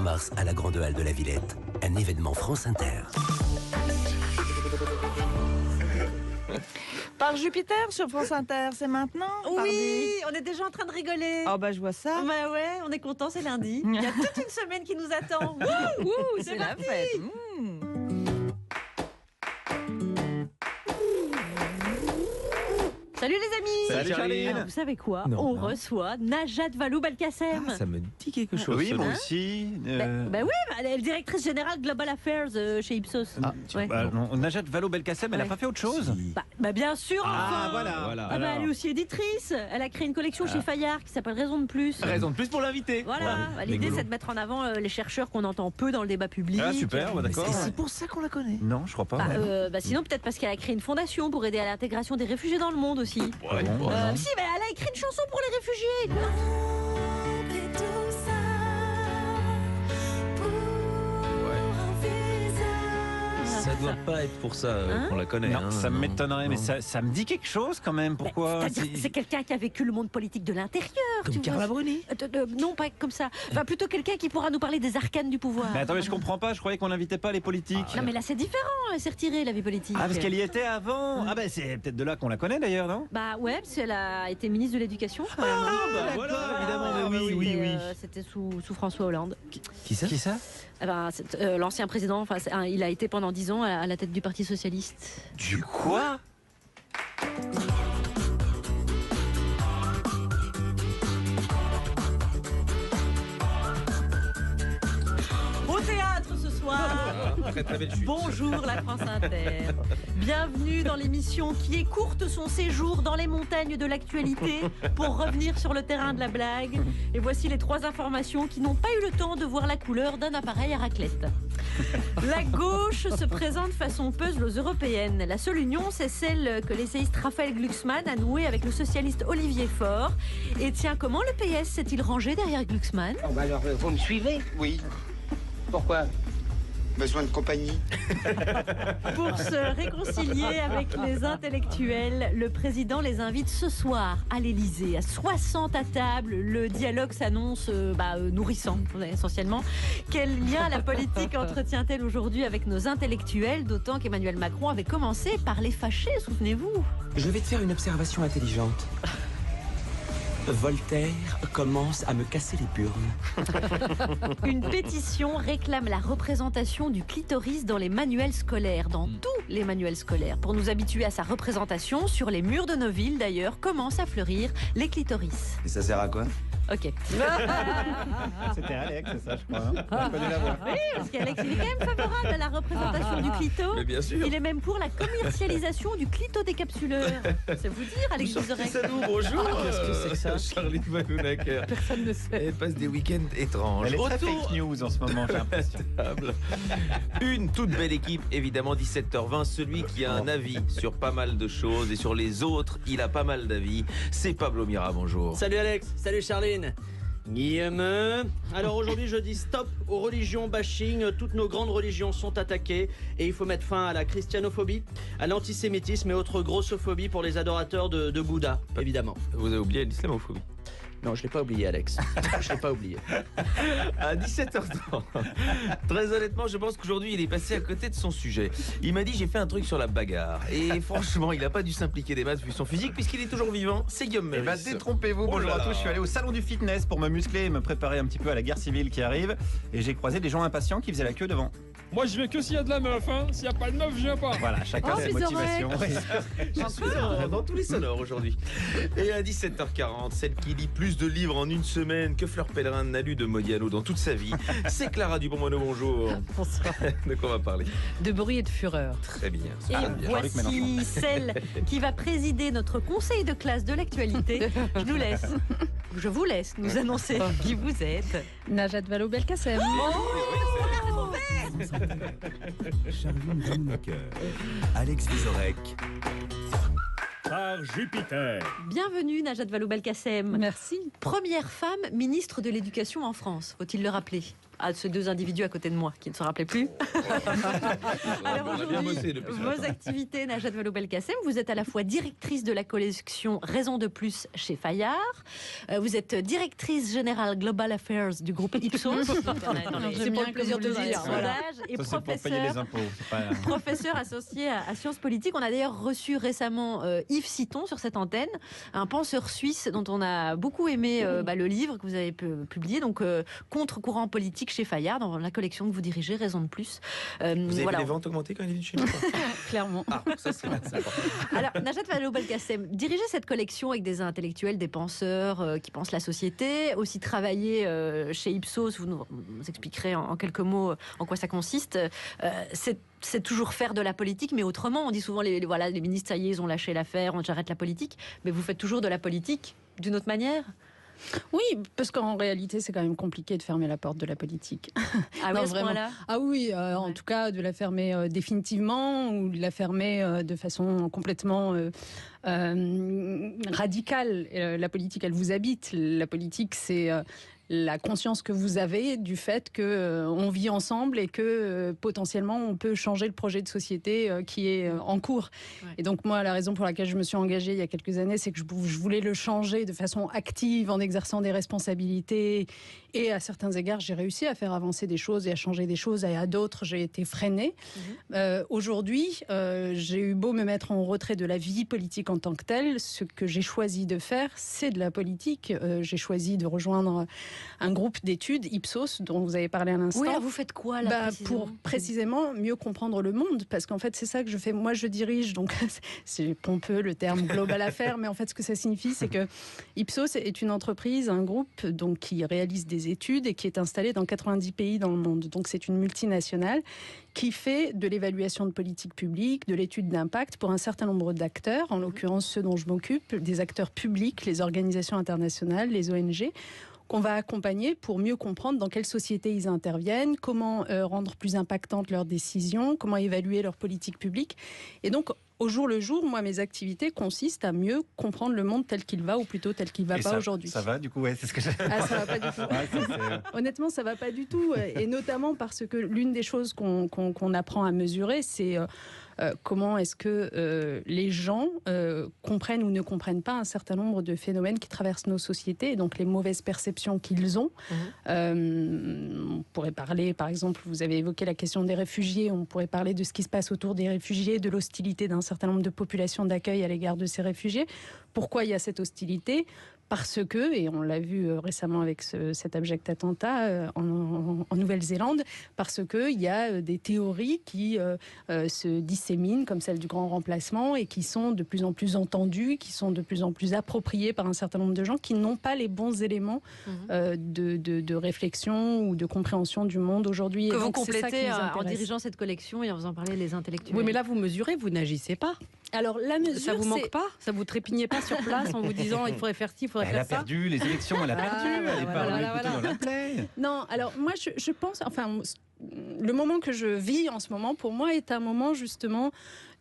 mars à la Grande Halle de la Villette. Un événement France Inter. Par Jupiter sur France Inter, c'est maintenant? Oui, on est déjà en train de rigoler. Oh bah je vois ça. Bah ouais, on est content, c'est lundi. Il y a toute une semaine qui nous attend. Wouh, C'est la parti. fête. Salut les amis. Salut Charline. Alors, vous savez quoi? Non, On non. reçoit Najat Vallaud-Belkacem. Ça me dit quelque chose. Oui, moi nom. aussi. Bah oui, elle est directrice générale Global Affairs chez Ipsos. Ouais. Non, Najat Vallaud-Belkacem, elle n'a Ouais. pas fait autre chose? Bah bien sûr. Ah, enfin. voilà. Ah bah, elle est aussi éditrice. Elle a créé une collection chez Fayard qui s'appelle Raison de plus. Raison de plus pour l'inviter. Voilà, bah, l'idée c'est de mettre en avant les chercheurs qu'on entend peu dans le débat public. Ah, super, d'accord. Et c'est pour ça qu'on la connaît. Non, je crois pas. Bah, sinon peut-être parce qu'elle a créé une fondation pour aider à l'intégration des réfugiés dans le monde aussi. Ah bon, Si, mais elle a écrit une chanson pour les réfugiés. Ça doit pas être pour ça qu'on la connaît. non, ça non, m'étonnerait, mais non. ça me dit quelque chose quand même. Pourquoi? C'est-à-dire que c'est quelqu'un qui a vécu le monde politique de l'intérieur. Comme tu Carla vois. Bruni. Non, pas comme ça. Enfin, plutôt quelqu'un qui pourra nous parler des arcanes du pouvoir. Mais attends, mais je comprends pas, je croyais qu'on n'invitait pas les politiques. Non, mais là c'est différent, elle s'est retirée la vie politique. Ah, parce qu'elle y était avant. Ah, bah c'est peut-être de là qu'on la connaît d'ailleurs, non? Bah ouais, parce qu'elle a été ministre de l'Éducation. bah voilà, évidemment, mais oui. C'était sous François Hollande. Qui ça? Qui ça? Eh ben, l'ancien président, enfin, il a été pendant 10 ans à la tête du Parti Socialiste. Du quoi? Au théâtre ce soir. Très très belle chute. Bonjour la France Inter. Bienvenue dans l'émission qui écourte son séjour dans les montagnes de l'actualité pour revenir sur le terrain de la blague. Et voici les 3 informations qui n'ont pas eu le temps de voir la couleur d'un appareil à raclette. La gauche se présente façon puzzle aux européennes. La seule union, c'est celle que l'essayiste Raphaël Glucksmann a nouée avec le socialiste Olivier Faure. Et tiens, comment le PS s'est-il rangé derrière Glucksmann? Oh, bah alors, vous me suivez? Oui, Pourquoi? besoin de compagnie. Pour se réconcilier avec les intellectuels, le président les invite ce soir à l'Élysée. À 60 à table, le dialogue s'annonce nourrissant, essentiellement. Quel lien la politique entretient-elle aujourd'hui avec nos intellectuels? D'autant qu'Emmanuel Macron avait commencé par les fâcher, souvenez-vous. Je vais te faire une observation intelligente. Voltaire commence à me casser les burnes. Une pétition réclame la représentation du clitoris dans les manuels scolaires, dans tous les manuels scolaires. Pour nous habituer à sa représentation, sur les murs de nos villes d'ailleurs, commencent à fleurir les clitoris. Et ça sert à quoi? Ok. C'était Alex, c'est ça, je crois. Hein? On a connu la voix. Oui, parce qu'Alex, il est quand même favorable à la représentation du clito. Mais bien sûr. Il est même pour la commercialisation du clitodécapsuleur. C'est vous dire, Alex Vizorek. Ça nous bonjour. Qu'est-ce que c'est que ça? Charline Vanhoenacker. Personne ne sait. Elle passe des week-ends étranges. Elle est très Autour fake news en ce moment, j'ai l'impression. table. Une toute belle équipe, évidemment, 17h20. Celui qui a un avis sur pas mal de choses et sur les autres, il a pas mal d'avis. C'est Pablo Mira, bonjour. Salut Alex, salut Charline. Guillaume. Alors aujourd'hui je dis stop aux religions bashing. Toutes nos grandes religions sont attaquées et il faut mettre fin à la christianophobie, à l'antisémitisme et autres grossophobie pour les adorateurs de Bouddha, évidemment. Vous avez oublié l'islamophobie. Non, je l'ai pas oublié Alex. Je l'ai pas oublié. À 17h30. Très honnêtement, je pense qu'aujourd'hui, il est passé à côté de son sujet. Il m'a dit, j'ai fait un truc sur la bagarre. Et franchement, il n'a pas dû s'impliquer des masses vu son physique, puisqu'il est toujours vivant. C'est Guillaume Eh Meurice. ben, détrompez-vous, Oh bonjour là à là. tous. Je suis allé au salon du fitness pour me muscler et me préparer un petit peu à la guerre civile qui arrive. Et j'ai croisé des gens impatients qui faisaient la queue devant. Moi, je vais que s'il y a de la meuf, hein. S'il n'y a pas de meuf, je viens pas. Voilà, chacun Oh, ses Vizorek. motivations. Je suis dans tous les sonores aujourd'hui. Et à 17h40, celle qui lit plus de livres en une semaine que Fleur Pellerin n'a lu de Modiano dans toute sa vie, c'est Clara Dupont-Moreau, bonjour. Bonsoir. De quoi on va parler? De bruit et de fureur. Très bien. Et Jean-Luc voici Mélenchon. celle qui va présider notre conseil de classe de l'actualité. Je vous laisse nous annoncer qui vous êtes. Najat Vallaud-Belkacem. Charline Vanhoenacker, Alex Vizorek. Par Jupiter. Bienvenue Najat Vallaud-Belkacem. Merci. Première femme ministre de l'Éducation en France, faut-il le rappeler. à ces deux individus à côté de moi qui ne se rappelaient plus. Alors on a bien bossé depuis ce matin. vos activités, Najat Vallaud-Belkacem, vous êtes à la fois directrice de la collection Raison de plus chez Fayard, vous êtes directrice générale Global Affairs du groupe Ipsos, c'est pour le plaisir de dire, et Ça, c'est pour payer les impôts. C'est pas... professeur associé à Sciences Politiques. On a d'ailleurs reçu récemment Yves Citon sur cette antenne, un penseur suisse dont on a beaucoup aimé le livre que vous avez publié, donc Contre-courant politique chez Fayard, dans la collection que vous dirigez, Raison de plus. Vous avez vu les ventes augmenter quand il est venu chez nous? Clairement. Ah, ça c'est important. Alors, Najat Vallaud-Belkacem, diriger cette collection avec des intellectuels, des penseurs qui pensent la société, aussi travailler chez Ipsos, vous nous expliquerez en quelques mots en quoi ça consiste. C'est toujours faire de la politique, mais autrement. On dit souvent, les ministres, ça y est, ils ont lâché l'affaire, j'arrête la politique. Mais vous faites toujours de la politique d'une autre manière? Oui, parce qu'en réalité, c'est quand même compliqué de fermer la porte de la politique. Ah oui, à ce point-là ? Ah oui, en tout cas, de la fermer définitivement ou de la fermer de façon complètement radicale. La politique, elle vous habite. La politique, c'est la conscience que vous avez du fait qu'on vit ensemble et que potentiellement on peut changer le projet de société qui est en cours. Ouais. Et donc moi, la raison pour laquelle je me suis engagée il y a quelques années, c'est que je voulais le changer de façon active en exerçant des responsabilités. Et à certains égards, j'ai réussi à faire avancer des choses et à changer des choses. Et à d'autres, j'ai été freinée. Aujourd'hui, j'ai eu beau me mettre en retrait de la vie politique en tant que telle. Ce que j'ai choisi de faire, c'est de la politique. J'ai choisi de rejoindre un groupe d'études, Ipsos, dont vous avez parlé à l'instant. Oui, alors vous faites quoi là pour précisément mieux comprendre le monde, parce qu'en fait c'est ça que je fais. Moi je dirige, donc c'est pompeux le terme Global Affairs, mais en fait ce que ça signifie, c'est que Ipsos est une entreprise, un groupe donc, qui réalise des études et qui est installé dans 90 pays dans le monde. Donc c'est une multinationale qui fait de l'évaluation de politique publique, de l'étude d'impact pour un certain nombre d'acteurs, en l'occurrence ceux dont je m'occupe, des acteurs publics, les organisations internationales, les ONG, qu'on va accompagner pour mieux comprendre dans quelle société ils interviennent, comment rendre plus impactantes leurs décisions, comment évaluer leur politique publique. Et donc, au jour le jour, moi, mes activités consistent à mieux comprendre le monde tel qu'il va, ou plutôt tel qu'il ne va pas aujourd'hui. Ça va, du coup, ouais, c'est ce que j'ai... Ah, ça va pas du tout. Honnêtement, ça va pas du tout. Et notamment parce que l'une des choses qu'on apprend à mesurer, c'est... comment est-ce que les gens comprennent ou ne comprennent pas un certain nombre de phénomènes qui traversent nos sociétés, et donc les mauvaises perceptions qu'ils ont. On pourrait parler, par exemple, vous avez évoqué la question des réfugiés, on pourrait parler de ce qui se passe autour des réfugiés, de l'hostilité d'un certain nombre de populations d'accueil à l'égard de ces réfugiés. Pourquoi il y a cette hostilité ? Parce que, et on l'a vu récemment avec cet abject attentat en Nouvelle-Zélande, parce qu'il y a des théories qui se disséminent, comme celle du grand remplacement, et qui sont de plus en plus entendues, qui sont de plus en plus appropriées par un certain nombre de gens qui n'ont pas les bons éléments de réflexion ou de compréhension du monde aujourd'hui. Que vous complétez en dirigeant cette collection et en faisant parler les intellectuels. Oui, mais là, vous mesurez, vous n'agissez pas. Alors, la mesure, ça vous manque pas? Ça vous trépignait pas sur place en vous disant il faudrait faire ci, il faudrait faire ça? Elle a perdu les élections, elle a perdu, elle est pas revenue plutôt dans la plaie. Non, alors moi je pense, enfin, le moment que je vis en ce moment, pour moi, est un moment justement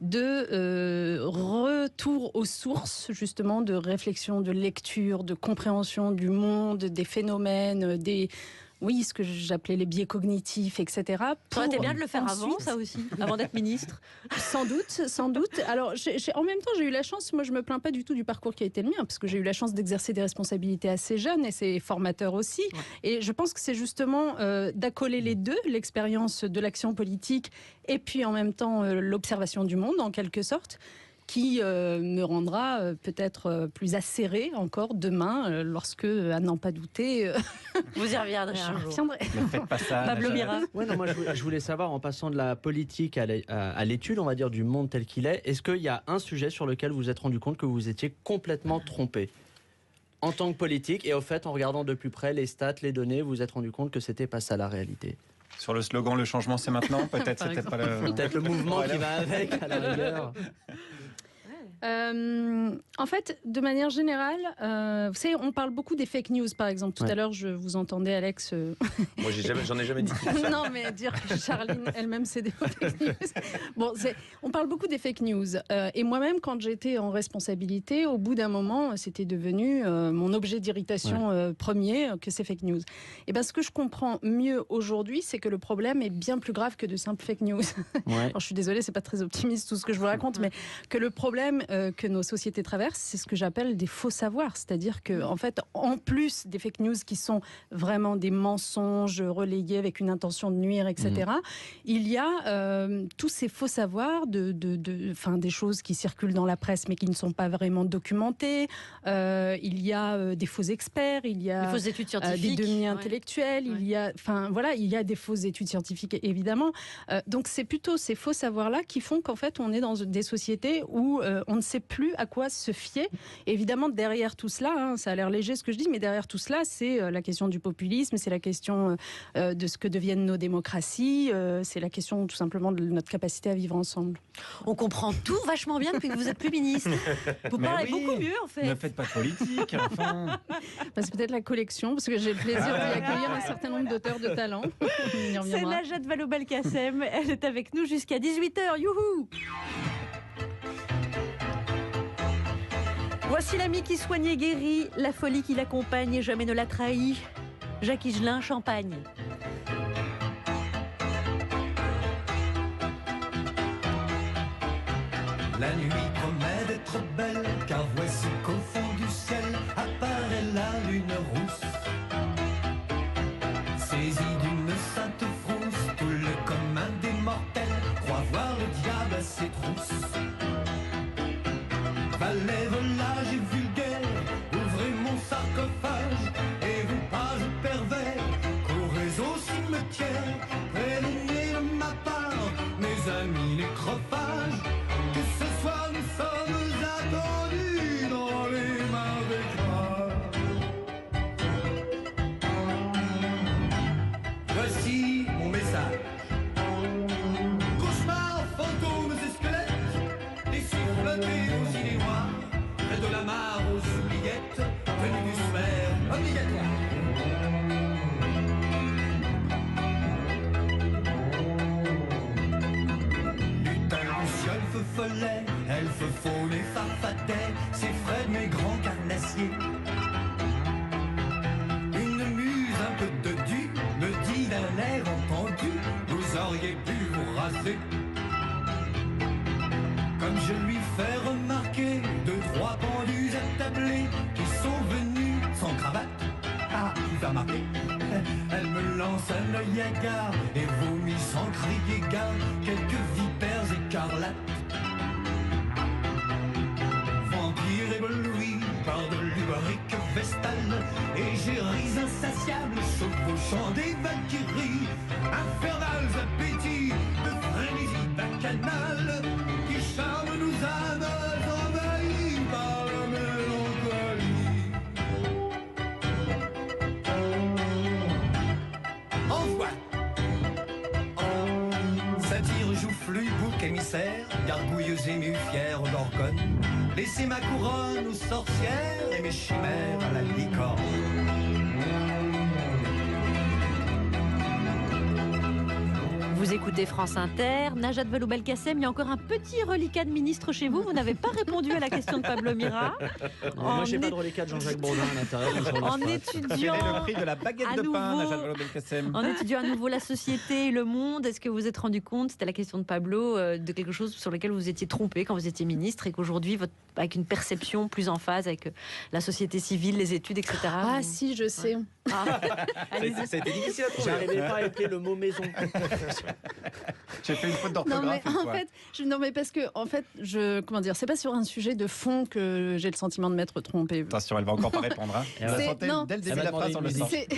de retour aux sources, justement, de réflexion, de lecture, de compréhension du monde, des phénomènes, oui, ce que j'appelais les biais cognitifs, etc. Ça aurait été bien de le faire avant, ça aussi, avant d'être ministre. Sans doute. Alors, en même temps, j'ai eu la chance, moi je me plains pas du tout du parcours qui a été le mien, parce que j'ai eu la chance d'exercer des responsabilités assez jeunes, et c'est formateur aussi. Ouais. Et je pense que c'est justement d'accoler les deux, l'expérience de l'action politique, et puis en même temps l'observation du monde, en quelque sorte, qui me rendra peut-être plus acérée encore demain, lorsque, à n'en pas douter... Vous y reviendrez un jour. Ne faites pas ça. Pablo Mira. Ouais, non, moi, je voulais savoir, en passant de la politique à l'étude, on va dire, du monde tel qu'il est qu'il y a un sujet sur lequel vous vous êtes rendu compte que vous étiez complètement trompé en tant que politique, et au fait, en regardant de plus près les stats, les données, vous vous êtes rendu compte que c'était pas ça la réalité? Sur le slogan « Le changement, c'est maintenant » peut-être, c'est peut-être pas le... Peut-être le mouvement qui va avec, à la rigueur. En fait, de manière générale, vous savez, on parle beaucoup des fake news, par exemple. Tout à l'heure, je vous entendais, Alex. Moi, j'en ai jamais dit. Non, mais dire que Charline elle-même, c'est des fake news. Bon, on parle beaucoup des fake news. Et moi-même, quand j'étais en responsabilité, au bout d'un moment, c'était devenu mon objet d'irritation premier, que ces fake news. Et bien, ce que je comprends mieux aujourd'hui, c'est que le problème est bien plus grave que de simples fake news. Alors, je suis désolée, c'est pas très optimiste tout ce que je vous raconte, mais que le problème que nos sociétés traversent, c'est ce que j'appelle des faux savoirs. C'est-à-dire que, en fait, en plus des fake news qui sont vraiment des mensonges relayés avec une intention de nuire, etc., il y a tous ces faux savoirs des choses qui circulent dans la presse mais qui ne sont pas vraiment documentées. Il y a des faux experts, il y a des fausses études scientifiques, des demi-intellectuels, il y a des fausses études scientifiques, évidemment. Donc c'est plutôt ces faux savoirs-là qui font qu'en fait on est dans des sociétés où on ne sait plus à quoi se fier. Et évidemment, derrière tout cela, ça a l'air léger ce que je dis, mais derrière tout cela, c'est la question du populisme, c'est la question de ce que deviennent nos démocraties, c'est la question tout simplement de notre capacité à vivre ensemble. On comprend tout vachement bien depuis que vous êtes plus ministre. Vous parlez beaucoup mieux, en fait. Ne faites pas de politique, enfin. C'est peut-être la collection, parce que j'ai le plaisir d'y accueillir un certain nombre d'auteurs de talent. C'est Najat Vallaud-Belkacem. Elle est avec nous jusqu'à 18h. Youhou! Voici l'ami qui soigne et guérit, la folie qui l'accompagne et jamais ne la trahit. Jacques Higelin, Champagne. La nuit promet d'être belle, car voici qu'au fond du ciel apparaît la lune rousse. Saisi d'une sainte frousse, tout le commun des mortels croit voir le diable à ses trousses. Valets, volages et vulgaires, ouvrez mon sarcophage, et vous pages pervers, courez au cimetière, prévenez de ma part, mes amis nécrophages. Nous sommes attendus dans les marécages. Voici mon message. Cauchemars, fantômes et squelettes, des sifflotés aux idées noires, près de la mare aux oubliettes, venus du sphère obligatoire. Follet, elfe faune et farfadet, c'est Fred mes grands carnassiers. Une muse un peu dodue me dit d'un air entendu, vous auriez pu vous raser. Comme je lui fais remarquer deux, trois pendus attablés qui sont venus sans cravate. Ah, tu as remarqué? Elle me lance un œil hagard et vomit sans crier gare quelques vipères écarlates. Vampire ébloui par de l'ubarique vestale, égéries insatiables chevauchant des valkyries, infernales appétits de frénésie bacchanale qui charment nos âmes envahies par la mélancolie. Envoie satire joufflu, bouc émissaire, gargouilleuse émue fière aux gorgones, laissez ma couronne aux sorcières et mes chimères à la licorne. Vous écoutez France Inter, Najat Vallaud-Belkacem, il y a encore un petit reliquat de ministre chez vous. Vous n'avez pas répondu à la question de Pablo Mira. Moi, j'ai pas de reliquat de Jean-Jacques Bourdin à l'intérieur. En étudiant le prix de la baguette de pain, Najat Vallaud-Belkacem. En étudiant à nouveau la société et le monde, est-ce que vous vous êtes rendu compte, c'était la question de Pablo, de quelque chose sur lequel vous étiez trompé quand vous étiez ministre et qu'aujourd'hui, avec une perception plus en phase avec la société civile, les études, etc. Ah si, je sais. Ah. Ça a été difficile à trouver. J'arrivais pas à épeler le mot maison. J'ai fait une faute d'orthographe. Non mais parce que en fait, c'est pas sur un sujet de fond que j'ai le sentiment de m'être trompée. Attention, elle va encore pas répondre. Hein. Dès le début de la phrase, on le sent.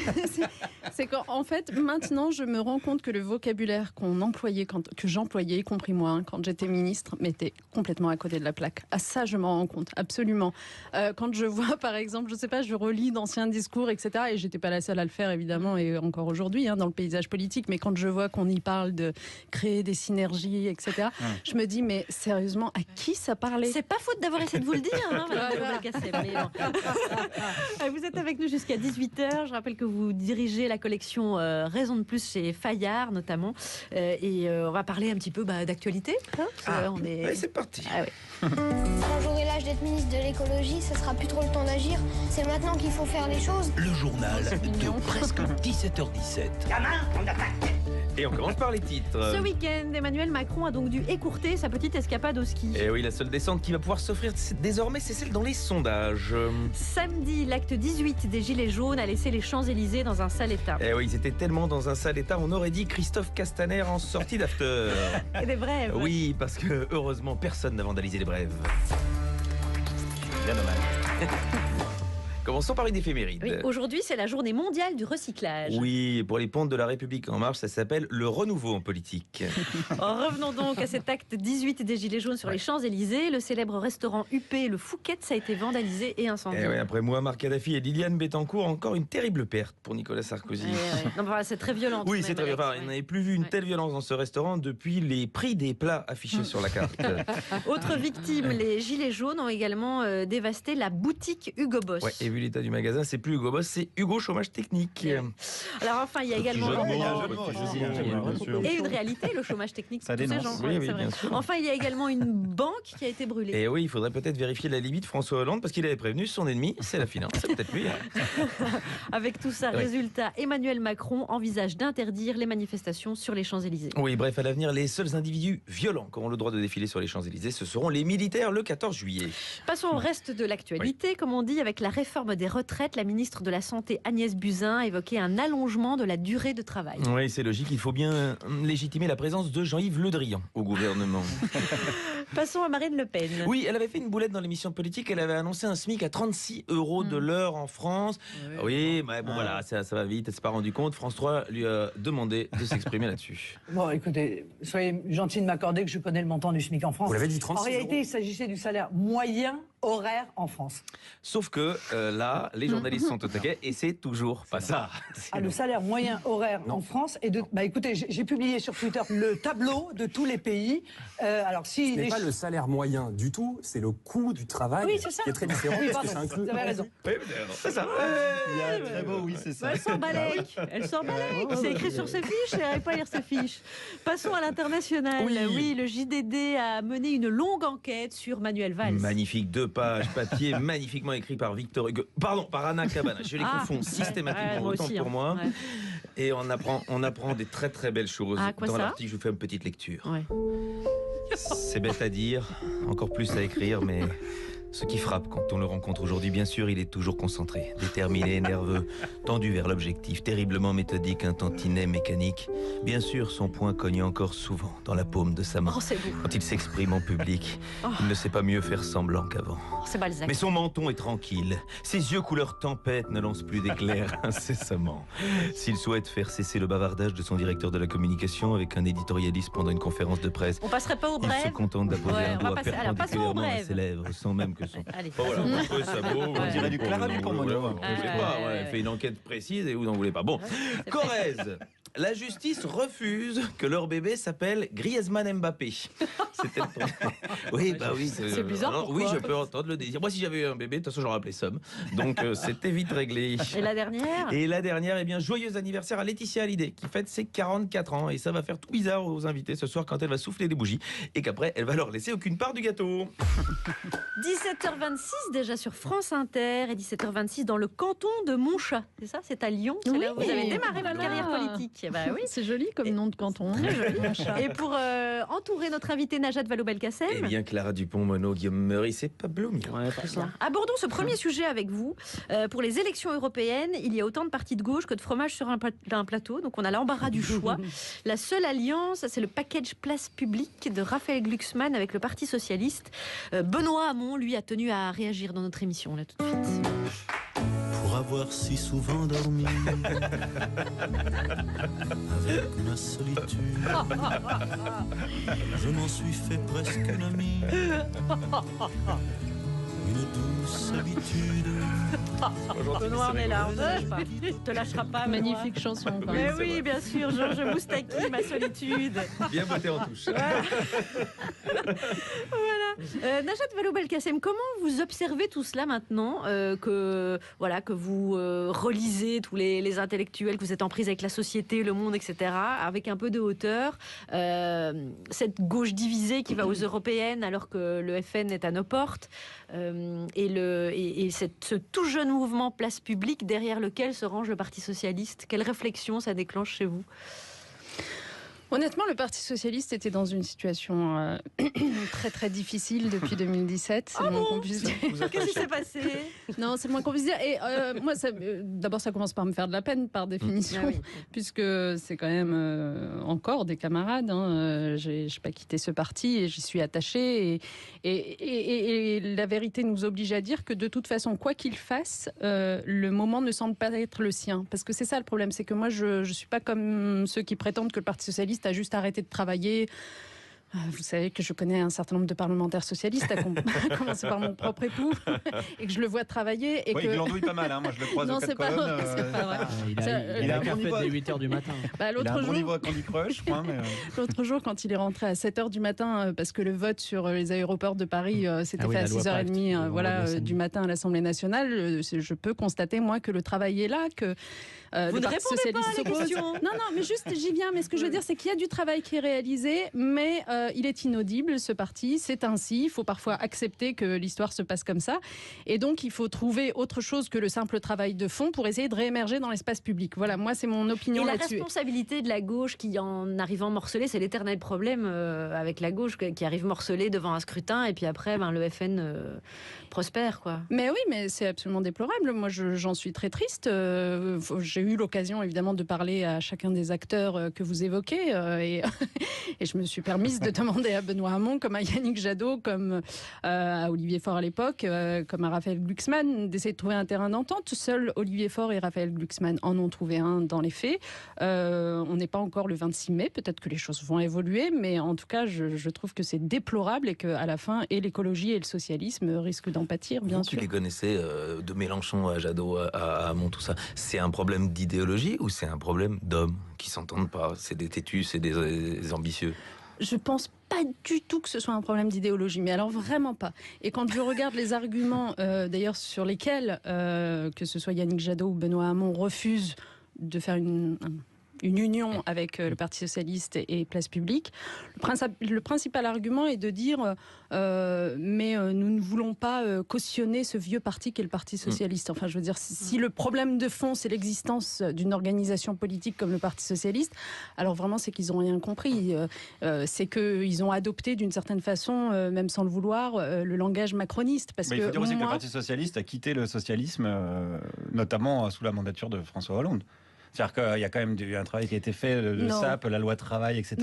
C'est qu'en fait, maintenant, je me rends compte que le vocabulaire que j'employais, y compris moi, quand j'étais ministre, m'était complètement à côté de la plaque. À ça, je m'en rends compte, absolument. Quand je vois, par exemple, je sais pas, je relis d'anciens discours, etc. Et j'étais pas la seule à le faire, évidemment, et encore aujourd'hui, dans le paysage politique. Mais quand je vois qu'on y parle de créer créer des synergies, etc. Je me dis, mais sérieusement, à qui ça parlait? C'est pas faute d'avoir essayé de vous le dire, hein, Madame Vallaud-Belkacem, mais bon. Vous êtes avec nous jusqu'à 18h. Je rappelle que vous dirigez la collection Raison de plus chez Fayard, notamment. Et on va parler un petit peu d'actualité. Hein, c'est parti. Quand j'aurai l'âge d'être ministre de l'écologie, ce sera plus trop le temps d'agir. C'est maintenant qu'il faut faire les choses. Le journal de presque 17h17. Gamin, on attaque. Et on commence par les titres. Ce week-end, Emmanuel Macron a donc dû écourter sa petite escapade au ski. Et oui, la seule descente qui va pouvoir s'offrir désormais, c'est celle dans les sondages. Samedi, l'acte 18 des Gilets jaunes a laissé les Champs-Élysées dans un sale état. Et oui, ils étaient tellement dans un sale état, on aurait dit Christophe Castaner en sortie d'after. Et des brèves. Oui, parce que heureusement, personne n'a vandalisé les brèves. Bien dommage. Commençons par une éphéméride. Oui, aujourd'hui, c'est la journée mondiale du recyclage. Oui, pour les pontes de la République en marche, ça s'appelle le renouveau en politique. Revenons donc à cet acte 18 des Gilets jaunes sur les Champs-Élysées. Le célèbre restaurant UP, le Fouquet's, a été vandalisé et incendié. Et oui, après Mouammar Kadhafi et Liliane Bettencourt, encore une terrible perte pour Nicolas Sarkozy. Non, c'est très violent. Oui, c'est très violent. On n'avait plus vu une telle violence dans ce restaurant depuis les prix des plats affichés sur la carte. Autre victime, les Gilets jaunes ont également dévasté la boutique Hugo Boss. Ouais, et vu l'état du magasin, c'est plus Hugo Boss, c'est Hugo Chômage Technique. Alors enfin, il y a également et une réalité, le chômage technique, ça tous ces gens. Oui, bien sûr. Enfin, il y a également une banque qui a été brûlée. Et oui, il faudrait peut-être vérifier la limite François Hollande parce qu'il avait prévenu son ennemi, c'est la finance, c'est peut-être lui. Avec tout ça, résultat, Emmanuel Macron envisage d'interdire les manifestations sur les Champs-Élysées. Oui, bref, à l'avenir, les seuls individus violents qui auront le droit de défiler sur les Champs-Élysées, ce seront les militaires le 14 juillet. Passons au reste de l'actualité. Comme on dit, avec la réforme des retraites, la ministre de la Santé Agnès Buzyn a évoqué un allongement de la durée de travail. Oui, c'est logique, il faut bien légitimer la présence de Jean-Yves Le Drian au gouvernement. Passons à Marine Le Pen. Oui, elle avait fait une boulette dans l'émission politique, elle avait annoncé un SMIC à 36 € de l'heure en France. Oui, mais bon voilà, ça va vite, elle s'est pas rendu compte. France 3 lui a demandé de s'exprimer là-dessus. Bon, écoutez, soyez gentil de m'accorder que je connais le montant du SMIC en France. Vous l'avez dit, 36 En réalité, il s'agissait du salaire moyen horaire en France. Sauf que là, les journalistes sont au taquet et c'est toujours pas ça. Le salaire moyen horaire en France est de... Bah écoutez, j'ai publié sur Twitter le tableau de tous les pays. Alors si ce n'est pas le salaire moyen du tout, c'est le coût du travail qui est très différent. Oui, pardon, vous avez raison. Oui, c'est ça. Très beau, oui, c'est ça. Elle s'embalèque. Elle s'embalèque. C'est écrit sur ses fiches, elle n'arrive pas à lire ses fiches. Passons à l'international. Oui, le JDD a mené une longue enquête sur Manuel Valls. Magnifique, 2 pages papier, magnifiquement écrit par Victor Hugo. Pardon, par Anna Cabana. Je les confonds systématiquement, autant pour moi. Ouais. Et on apprend des très très belles choses dans l'article. Je vous fais une petite lecture. Ouais. C'est bête à dire, encore plus à écrire, mais ce qui frappe quand on le rencontre aujourd'hui, bien sûr, il est toujours concentré, déterminé, nerveux, tendu vers l'objectif, terriblement méthodique, un tantinet mécanique. Bien sûr, son poing cogne encore souvent dans la paume de sa main. Quand il s'exprime en public, il ne sait pas mieux faire semblant qu'avant. C'est Balzac. Mais son menton est tranquille. Ses yeux couleur tempête ne lancent plus d'éclairs incessamment. S'il souhaite faire cesser le bavardage de son directeur de la communication avec un éditorialiste pendant une conférence de presse, on passerait pas aux il brèves. se contente d'apposer un doigt perpendiculairement à brèves. ses lèvres, sans même que son... Allez, voilà, on peut ça beau. On dirait du Clara Dupont-Moreau. Je sais pas, elle fait une enquête précise et vous n'en voulez pas. Bon, Corrèze. La justice refuse que leur bébé s'appelle Griezmann Mbappé. C'était le premier. Oui, bah oui. C'est bizarre. Pourquoi oui, je peux entendre le désir. Moi, si j'avais eu un bébé, de toute façon, j'aurais appelé Somme. Donc, c'était vite réglé. Et la dernière ? Et la dernière, eh bien, joyeux anniversaire à Laetitia Hallyday, qui fête ses 44 ans. Et ça va faire tout bizarre aux invités ce soir quand elle va souffler des bougies. Et qu'après, elle va leur laisser aucune part du gâteau. 17h26 déjà sur France Inter et 17h26 dans le canton de Montchat. C'est ça ? C'est à Lyon. C'est là où vous avez démarré votre carrière politique. Bah oui. C'est joli comme nom de canton. Très joli. Et pour entourer notre invité Najat Vallaud-Belkacem. Eh bien, Clara Dupont-Moreau, Guillaume Meurice et Pablo Miro. Abordons ce premier sujet avec vous. Pour les élections européennes, il y a autant de partis de gauche que de fromage sur un plateau. Donc on a l'embarras du choix. La seule alliance, c'est le package place publique de Raphaël Glucksmann avec le Parti socialiste. Benoît Hamon, lui, a tenu à réagir dans notre émission là tout de suite. Pour avoir si souvent dormi avec ma solitude, je m'en suis fait presque une amie. une douce habitude. Benoît, on est là, on ne te lâchera pas. Magnifique chanson. Quand Mais même. oui, bien sûr, Georges Moustaki, ma solitude. Bien botté en touche. Voilà. Najat Vallaud-Belkacem, comment vous observez tout cela maintenant que vous relisez tous les intellectuels, que vous êtes en prise avec la société, le monde, etc., avec un peu de hauteur, cette gauche divisée qui va aux européennes alors que le FN est à nos portes, et ce tout jeune mouvement Place Publique derrière lequel se range le Parti Socialiste. Quelle réflexion ça déclenche chez vous ? Honnêtement, le Parti Socialiste était dans une situation très très difficile depuis 2017. C'est le moins qu'on puisse dire. Qu'est-ce qui s'est passé ? Non, c'est le moins qu'on puisse dire. Et moi, d'abord, ça commence par me faire de la peine, par définition, Ah oui. puisque c'est quand même encore des camarades. Hein. Je n'ai pas quitté ce parti et j'y suis attachée. Et la vérité nous oblige à dire que de toute façon, quoi qu'il fasse, le moment ne semble pas être le sien. Parce que c'est ça le problème, c'est que moi, je ne suis pas comme ceux qui prétendent que le Parti Socialiste a juste arrêté de travailler. Vous savez que je connais un certain nombre de parlementaires socialistes, à commencer par mon propre époux, et que je le vois travailler. Et oui, que... il glandouille pas mal, hein. Moi je le croise non, aux 4 c'est pas colonnes. c'est pas vrai. Il a un bon niveau dès 8h du matin. Bah, Il a un bon niveau à Candy Crush, je crois. Mais l'autre jour, quand il est rentré à 7h du matin, parce que le vote sur les aéroports de Paris s'était fait à 6h30 du matin à l'Assemblée nationale, je peux constater, moi, que le travail est là, que vous le ne Parti répondez Socialiste pas à la question. Non, mais juste, j'y viens. Mais ce que je veux dire, c'est qu'il y a du travail qui est réalisé, mais il est inaudible, ce parti. C'est ainsi. Il faut parfois accepter que l'histoire se passe comme ça. Et donc, il faut trouver autre chose que le simple travail de fond pour essayer de réémerger dans l'espace public. Voilà, moi, c'est mon opinion là-dessus. Et la responsabilité de la gauche qui, en arrivant morcelée, c'est l'éternel problème avec la gauche qui arrive morcelée devant un scrutin et puis après, le FN prospère, quoi. Mais oui, mais c'est absolument déplorable. Moi, j'en suis très triste. J'ai eu l'occasion, évidemment, de parler à chacun des acteurs que vous évoquez et je me suis permise de demander à Benoît Hamon, comme à Yannick Jadot, comme à Olivier Faure à l'époque, comme à Raphaël Glucksmann, d'essayer de trouver un terrain d'entente. Seuls Olivier Faure et Raphaël Glucksmann en ont trouvé un dans les faits. On n'est pas encore le 26 mai, peut-être que les choses vont évoluer, mais en tout cas, je trouve que c'est déplorable et qu'à la fin, et l'écologie et le socialisme risquent d'en pâtir, bien sûr. Tu les connaissais de Mélenchon à Jadot, à Hamon, tout ça. C'est un problème d'idéologie ou c'est un problème d'hommes qui s'entendent pas? C'est des têtus, c'est des ambitieux? Je pense pas du tout que ce soit un problème d'idéologie, mais alors vraiment pas. Et quand je regarde les arguments, d'ailleurs, sur lesquels, que ce soit Yannick Jadot ou Benoît Hamon, refusent de faire une union avec le Parti Socialiste et Place Publique, le principal argument est de dire mais nous ne voulons pas cautionner ce vieux parti qu'est le Parti Socialiste. Enfin, je veux dire, si le problème de fond, c'est l'existence d'une organisation politique comme le Parti Socialiste, alors vraiment, c'est qu'ils n'ont rien compris. C'est qu'ils ont adopté d'une certaine façon, même sans le vouloir, le langage macroniste. Parce il faut dire aussi que le Parti Socialiste a quitté le socialisme, notamment sous la mandature de François Hollande. C'est-à-dire qu'il y a quand même un travail qui a été fait, le SAP, la loi de travail, etc.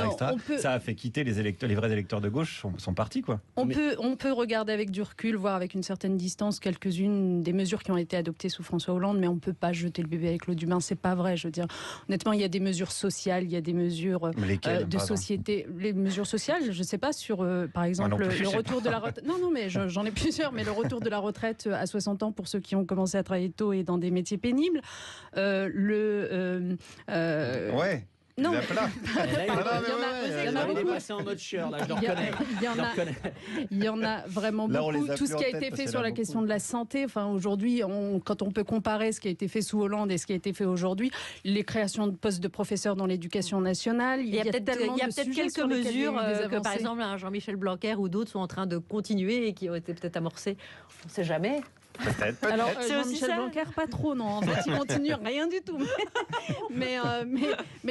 Ça a fait quitter les vrais électeurs de gauche, sont partis, quoi. On peut regarder avec du recul, voir avec une certaine distance quelques-unes des mesures qui ont été adoptées sous François Hollande, mais on ne peut pas jeter le bébé avec l'eau du bain, c'est pas vrai. Je veux dire, honnêtement, il y a des mesures sociales, il y a des mesures de société. Les mesures sociales, je ne sais pas, sur, par exemple, le retour de la retraite. Non, mais j'en ai plusieurs, mais le retour de la retraite à 60 ans pour ceux qui ont commencé à travailler tôt et dans des métiers pénibles. Ouais. Non, il est passé en mode chieur, là, je le reconnais. Il y en a vraiment beaucoup. Tout ce qui a été fait sur la question de la santé, enfin, aujourd'hui, quand on peut comparer ce qui a été fait sous Hollande et ce qui a été fait aujourd'hui, les créations de postes de professeurs dans l'éducation nationale, il y a peut-être quelques mesures que, par exemple, Jean-Michel Blanquer ou d'autres sont en train de continuer et qui ont été peut-être amorcées. On ne sait jamais. Peut-être. Alors, Jean-Michel Blanquer, pas trop, non. En fait, il continue rien du tout. Mais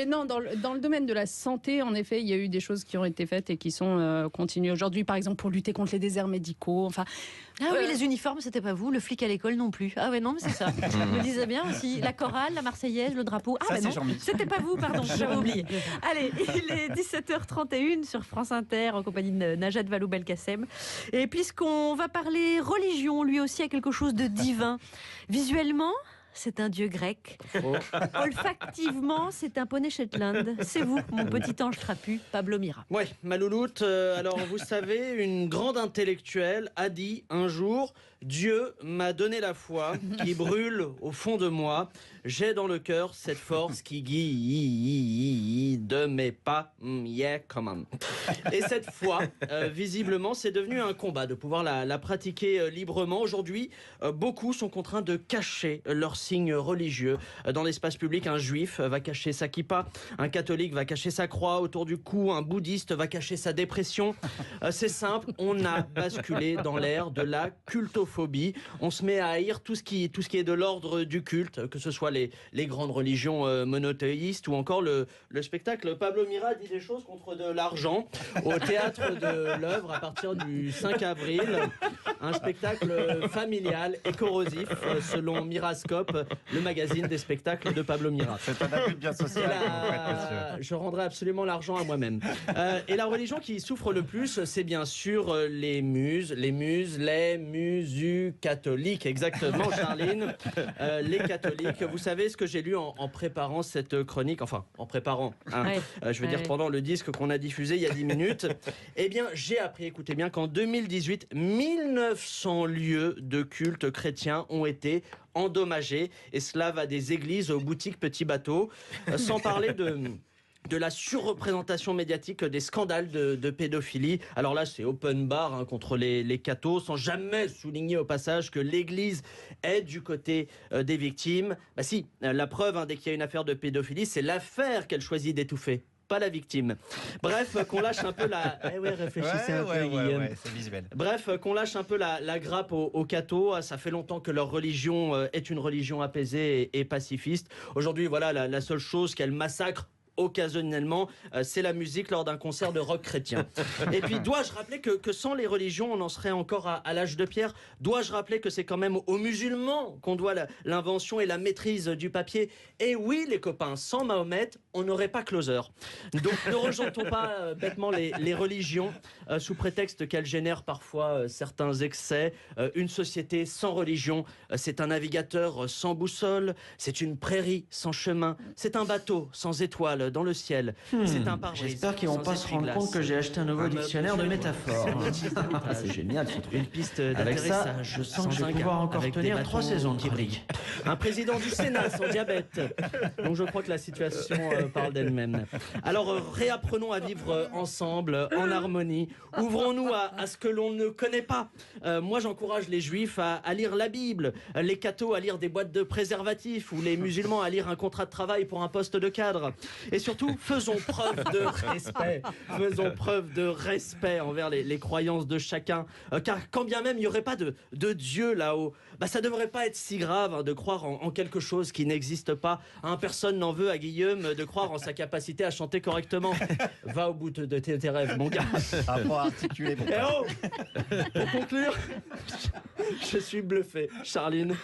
non, dans le domaine de la santé, en effet, il y a eu des choses qui ont été faites et qui sont continuées aujourd'hui, par exemple, pour lutter contre les déserts médicaux. Enfin, oui, les uniformes, c'était pas vous. Le flic à l'école non plus. Ah ouais, non, mais c'est ça. Je me disais bien aussi. La chorale, la Marseillaise, le drapeau. Ah ben non, c'était pas vous, pardon, j'avais oublié. Allez, il est 17h31 sur France Inter, en compagnie de Najat Vallaud-Belkacem. Et puisqu'on va parler religion, lui aussi a quelque chose de divin. Visuellement, c'est un dieu grec. Olfactivement, c'est un poney Shetland. C'est vous, mon petit ange trapu, Pablo Mira. Ouais, ma louloute, alors vous savez, une grande intellectuelle a dit un jour: Dieu m'a donné la foi qui brûle au fond de moi. J'ai dans le cœur cette force qui guide mes pas. Yeah, come on. Et cette foi, visiblement, c'est devenu un combat de pouvoir la pratiquer librement. Aujourd'hui, beaucoup sont contraints de cacher leurs signes religieux. Dans l'espace public, un juif va cacher sa kippa, un catholique va cacher sa croix autour du cou, un bouddhiste va cacher sa dépression. C'est simple, on a basculé dans l'ère de la cultophobie. On se met à haïr tout ce qui est de l'ordre du culte, que ce soit les grandes religions monothéistes ou encore le spectacle. Pablo Mira dit des choses contre de l'argent au théâtre de l'œuvre à partir du 5 avril. Un spectacle familial et corrosif selon Mirascope, le magazine des spectacles de Pablo Mira. C'est un abus de bien social. Je rendrai absolument l'argent à moi-même. Et la religion qui souffre le plus, c'est bien sûr les catholiques, exactement, Charline. Les catholiques. Vous savez ce que j'ai lu en préparant cette chronique, enfin en préparant, je veux dire pendant le disque qu'on a diffusé il y a 10 minutes. Eh bien, j'ai appris, écoutez bien, qu'en 2018, 1900 lieux de culte chrétiens ont été endommagés, et cela va des églises aux boutiques petits bateaux, sans parler de la surreprésentation médiatique des scandales de pédophilie. Alors là, c'est open bar contre les cathos, sans jamais souligner au passage que l'Église est du côté des victimes. Bah si, la preuve, dès qu'il y a une affaire de pédophilie, c'est l'affaire qu'elle choisit d'étouffer, pas la victime. Bref, qu'on lâche un peu la... réfléchissez un peu, Guillaume. C'est visuel. Bref, qu'on lâche un peu la grappe aux cathos. Ça fait longtemps que leur religion est une religion apaisée et pacifiste. Aujourd'hui, voilà, la seule chose qu'elle massacre occasionnellement, c'est la musique lors d'un concert de rock chrétien. Et puis, dois-je rappeler que sans les religions, on en serait encore à l'âge de pierre? Dois-je rappeler que c'est quand même aux musulmans qu'on doit l'invention et la maîtrise du papier? Et oui, les copains, sans Mahomet, on n'aurait pas Closer. Donc, ne rejetons pas bêtement les religions sous prétexte qu'elles génèrent parfois certains excès. Une société sans religion, c'est un navigateur sans boussole, c'est une prairie sans chemin, c'est un bateau sans étoiles dans le ciel. C'est un pare-brise. J'espère qu'ils vont pas se rendre compte que j'ai acheté un nouveau dictionnaire de métaphores. C'est génial ce truc. Une piste Avec ça, d'atterrissage. je sens que je vais pouvoir encore tenir 3 saisons de brille. Un président du Sénat sans diabète. Donc je crois que la situation parle d'elle-même. Alors réapprenons à vivre ensemble, en harmonie. Ouvrons-nous à ce que l'on ne connaît pas. Moi j'encourage les juifs à lire la Bible, les cathos à lire des boîtes de préservatifs, ou les musulmans à lire un contrat de travail pour un poste de cadre. Et surtout, faisons preuve de respect. Faisons preuve de respect envers les croyances de chacun. Car quand bien même il n'y aurait pas de Dieu là-haut, ça ne devrait pas être si grave de croire en quelque chose qui n'existe pas. Personne n'en veut à Guillaume de croire en sa capacité à chanter correctement. Va au bout de tes rêves, mon gars. Pas articulé. Pour conclure, je suis bluffé, Charline,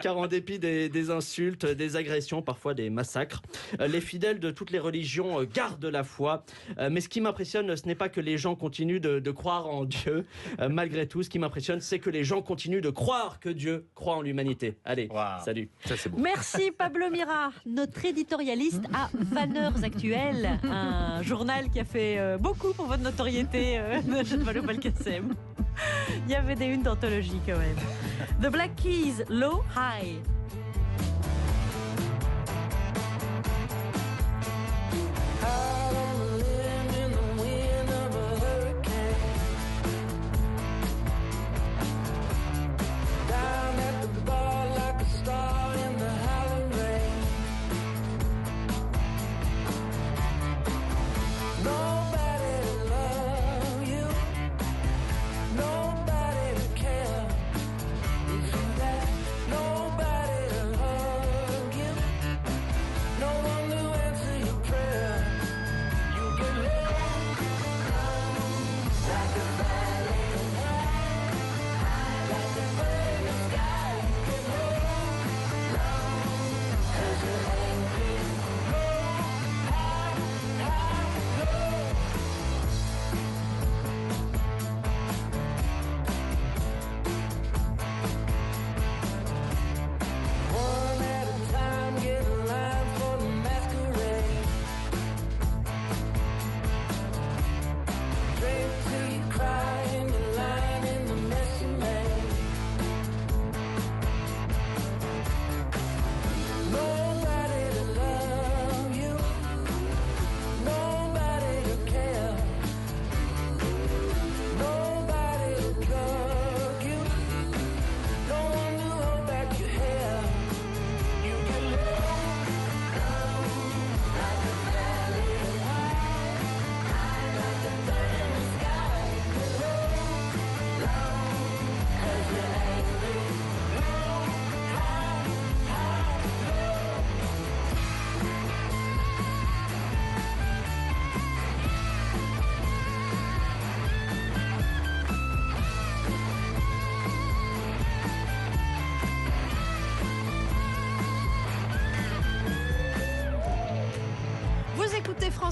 car en dépit des insultes, des agressions, parfois des massacres, les fidèles de toutes les religions gardent la foi. Mais ce qui m'impressionne, ce n'est pas que les gens continuent de croire en Dieu. Malgré tout, ce qui m'impressionne, c'est que les gens continuent de croire que Dieu croit en l'humanité. Allez, salut. Ça, c'est beau. Merci Pablo Mira, notre éditorialiste à Valeurs Actuelles, un journal qui a fait beaucoup pour votre notoriété, Valo Belkacem. Il y avait des unes d'anthologie quand même. The Black Keys, Low High. Nobody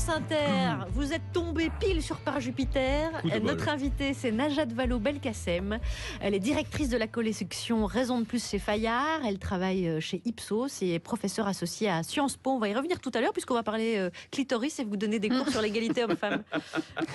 France Inter, vous êtes tombé pile sur Par Jupiter. Notre invitée, c'est Najat Vallaud-Belkacem. Elle est directrice de la collection Raison de plus chez Fayard. Elle travaille chez Ipsos et est professeure associée à Sciences Po. On va y revenir tout à l'heure puisqu'on va parler clitoris et vous donner des cours sur l'égalité homme-femme.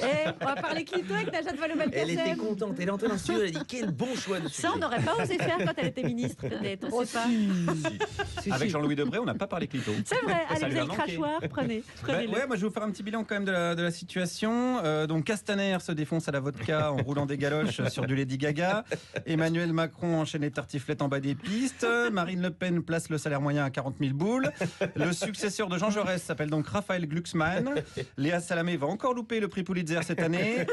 Et on va parler clito avec Najat Vallaud-Belkacem. Elle était contente. Elle est entrée dans le studio. Elle a dit quel bon choix de sujet. Ça, on n'aurait pas osé faire quand elle était ministre, peut-être. On sait pas. Avec Jean-Louis Debré, on n'a pas parlé clito. C'est vrai. Allez, vous avez le crachoir. Prenez. Ouais, moi je vais vous faire un petit bilan quand même de la situation. Donc Castaner se défonce à la vodka en roulant des galoches sur du Lady Gaga. Emmanuel Macron enchaîne les tartiflettes en bas des pistes. Marine Le Pen place le salaire moyen à 40 000 boules. Le successeur de Jean Jaurès s'appelle donc Raphaël Glucksmann. Léa Salamé va encore louper le prix Pulitzer cette année.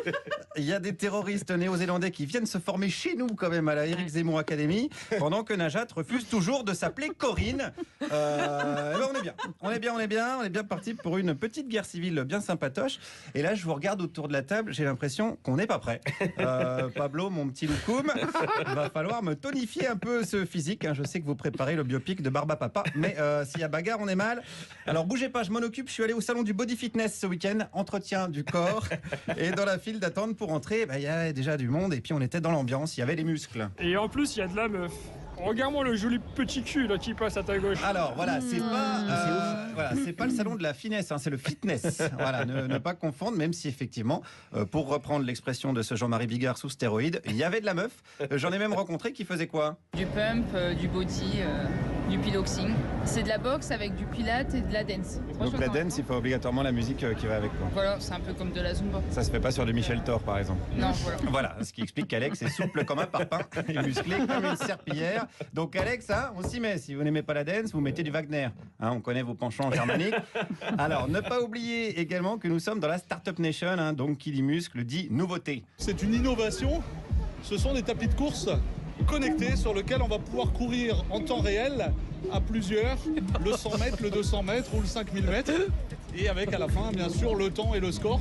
Il y a des terroristes néo-zélandais qui viennent se former chez nous quand même à la Éric Zemmour Academy, pendant que Najat refuse toujours de s'appeler Corinne. On est bien parti pour une petite guerre civile bien sympatoche. Et là, je vous regarde autour de la table, j'ai l'impression qu'on n'est pas prêt. Pablo, mon petit loukoum, va falloir me tonifier un peu ce physique. Je sais que vous préparez le biopic de Barba Papa, mais s'il y a bagarre, on est mal. Alors bougez pas, je m'en occupe. Je suis allé au salon du body fitness ce week-end, entretien du corps. Et dans la file d'attente pour entrer, il y avait déjà du monde. Et puis on était dans l'ambiance, il y avait des muscles. Et en plus, il y a de la meuf. Regarde-moi le joli petit cul là, qui passe à ta gauche. Alors voilà, c'est pas le salon de la finesse, c'est le fitness. Voilà, ne pas confondre, même si effectivement, pour reprendre l'expression de ce Jean-Marie Bigard sous stéroïdes, il y avait de la meuf. J'en ai même rencontré qui faisait quoi? Du pump, du body, du piloxing. C'est de la boxe avec du pilate et de la dance. Donc la dance, il faut obligatoirement la musique qui va avec, quoi. Voilà, c'est un peu comme de la zumba. Ça se fait pas sur du Michel Thor, par exemple. Non, voilà. Voilà, ce qui explique qu'Alex est souple comme un parpaing et musclé comme une serpillière. Donc Alex, on s'y met. Si vous n'aimez pas la dance, vous mettez du Wagner. On connaît vos penchants germaniques. Alors, ne pas oublier également que nous sommes dans la Startup Nation, donc qui dit muscle dit nouveauté. C'est une innovation. Ce sont des tapis de course connectés sur lesquels on va pouvoir courir en temps réel à plusieurs, le 100 mètres, le 200 mètres ou le 5000 mètres. Et avec à la fin, bien sûr, le temps et le score.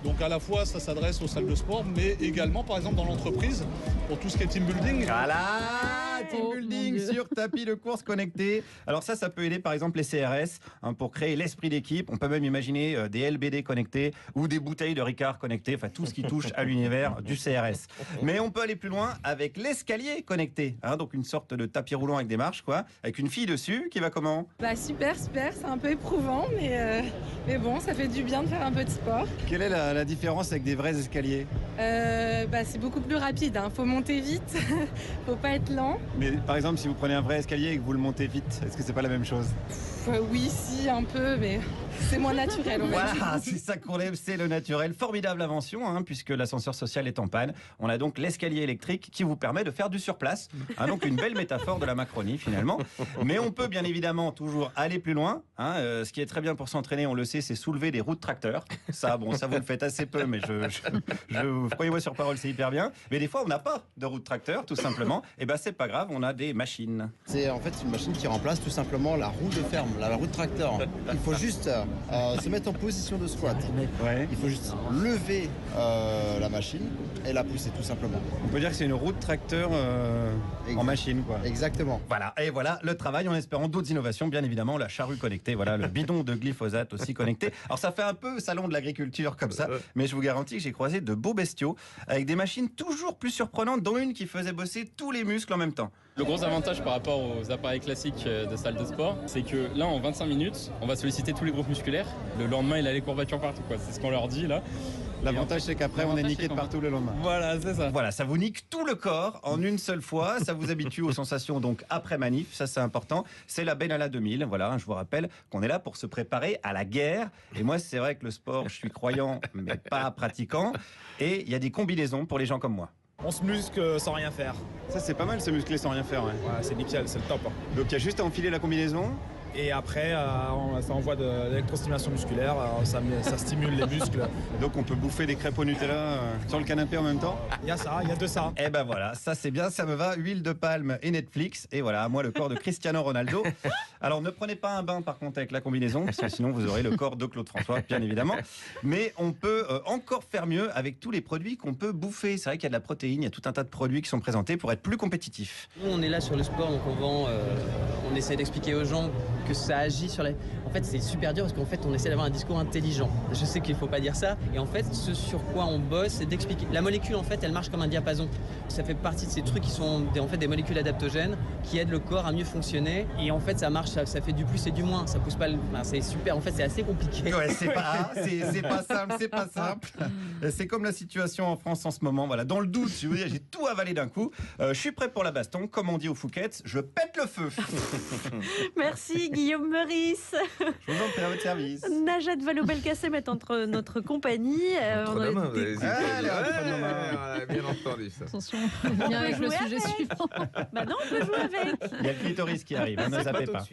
Donc à la fois, ça s'adresse aux salles de sport, mais également, par exemple, dans l'entreprise, pour tout ce qui est team building. Voilà, team building sur tapis de course connecté. Alors ça peut aider, par exemple, les CRS pour créer l'esprit d'équipe. On peut même imaginer des LBD connectés ou des bouteilles de Ricard connectées, enfin tout ce qui touche à l'univers du CRS. Mais on peut aller plus loin avec l'escalier connecté, donc une sorte de tapis roulant avec des marches, quoi, avec une fille dessus qui va comment? Super, c'est un peu éprouvant, mais bon, ça fait du bien de faire un peu de sport. Quelle est la différence avec des vrais escaliers? C'est beaucoup plus rapide, faut monter vite, faut pas être lent. Mais par exemple, si vous prenez un vrai escalier et que vous le montez vite, est-ce que c'est pas la même chose? Oui, si, un peu, mais c'est moins naturel. Voilà, c'est ça qu'on aime, c'est le naturel. Formidable invention, puisque l'ascenseur social est en panne. On a donc l'escalier électrique qui vous permet de faire du surplace. Donc une belle métaphore de la Macronie finalement. Mais on peut bien évidemment toujours aller plus loin. Ce qui est très bien pour s'entraîner, on le sait, c'est soulever des roues de tracteur. Ça vous le faites assez peu, mais croyez-moi sur parole, c'est hyper bien. Mais des fois, on n'a pas de roue de tracteur, tout simplement. Et c'est pas grave, on a des machines. C'est en fait une machine qui remplace tout simplement la roue de ferme, la roue de tracteur. Il faut juste se mettre en position de squat. Il faut juste lever la machine et la pousser tout simplement. On peut dire que c'est une roue de tracteur en machine, quoi. Exactement. Voilà, et voilà le travail en espérant d'autres innovations, bien évidemment, la charrue connectée, voilà, le bidon de glyphosate aussi connecté. Alors ça fait un peu salon de l'agriculture comme ça, mais je vous garantis que j'ai croisé de beaux bestiaux avec des machines toujours plus surprenantes, dont une qui faisait bosser tous les muscles en même temps. Le gros avantage par rapport aux appareils classiques de salle de sport, c'est que là, en 25 minutes, on va solliciter tous les groupes musculaires. Le lendemain, il a les courbatures partout, quoi. C'est ce qu'on leur dit là. L'avantage, c'est qu'après, on est niqué de partout le lendemain. Voilà, c'est ça. Voilà, ça vous nique tout le corps en une seule fois. Ça vous habitue aux sensations donc après manif. Ça, c'est important. C'est la Benalla 2000. Voilà, je vous rappelle qu'on est là pour se préparer à la guerre. Et moi, c'est vrai que le sport, je suis croyant, mais pas pratiquant. Et il y a des combinaisons pour les gens comme moi. On se muscle sans rien faire. Ça, c'est pas mal, se muscler sans rien faire. Ouais, c'est nickel, c'est le top. Donc, il y a juste à enfiler la combinaison. Et après, ça envoie de l'électrostimulation musculaire, ça stimule les muscles. Donc on peut bouffer des crêpes au Nutella sur le canapé en même temps? Il y a de ça. Et voilà, ça c'est bien, ça me va, huile de palme et Netflix. Et voilà, moi le corps de Cristiano Ronaldo. Alors ne prenez pas un bain par contre avec la combinaison, parce que sinon vous aurez le corps de Claude François, bien évidemment. Mais on peut encore faire mieux avec tous les produits qu'on peut bouffer. C'est vrai qu'il y a de la protéine, il y a tout un tas de produits qui sont présentés pour être plus compétitifs. Nous on est là sur le sport, donc on on essaie d'expliquer aux gens que ça agit sur les... En fait, c'est super dur parce qu'en fait, on essaie d'avoir un discours intelligent. Je sais qu'il ne faut pas dire ça. Et en fait, ce sur quoi on bosse, c'est d'expliquer. La molécule, en fait, elle marche comme un diapason. Ça fait partie de ces trucs qui sont des molécules adaptogènes qui aident le corps à mieux fonctionner. Et en fait, ça marche, ça fait du plus et du moins. Ça pousse pas... c'est super. En fait, c'est assez compliqué. Ouais, c'est pas simple, c'est pas simple. C'est comme la situation en France en ce moment. Voilà, dans le doute, je veux dire, j'ai tout avalé d'un coup. Je suis prêt pour la baston. Comme on dit au Fouquet, je pète le feu. Merci Guillaume Meurice. Je vous en prie, à votre service. Najat Vallaud-Belkacem est entre notre compagnie. On a bien entendu ça. Attention, bien avec le sujet suivant. Bah non, on peut jouer avec. Il y a le clitoris qui arrive, ne zappez pas.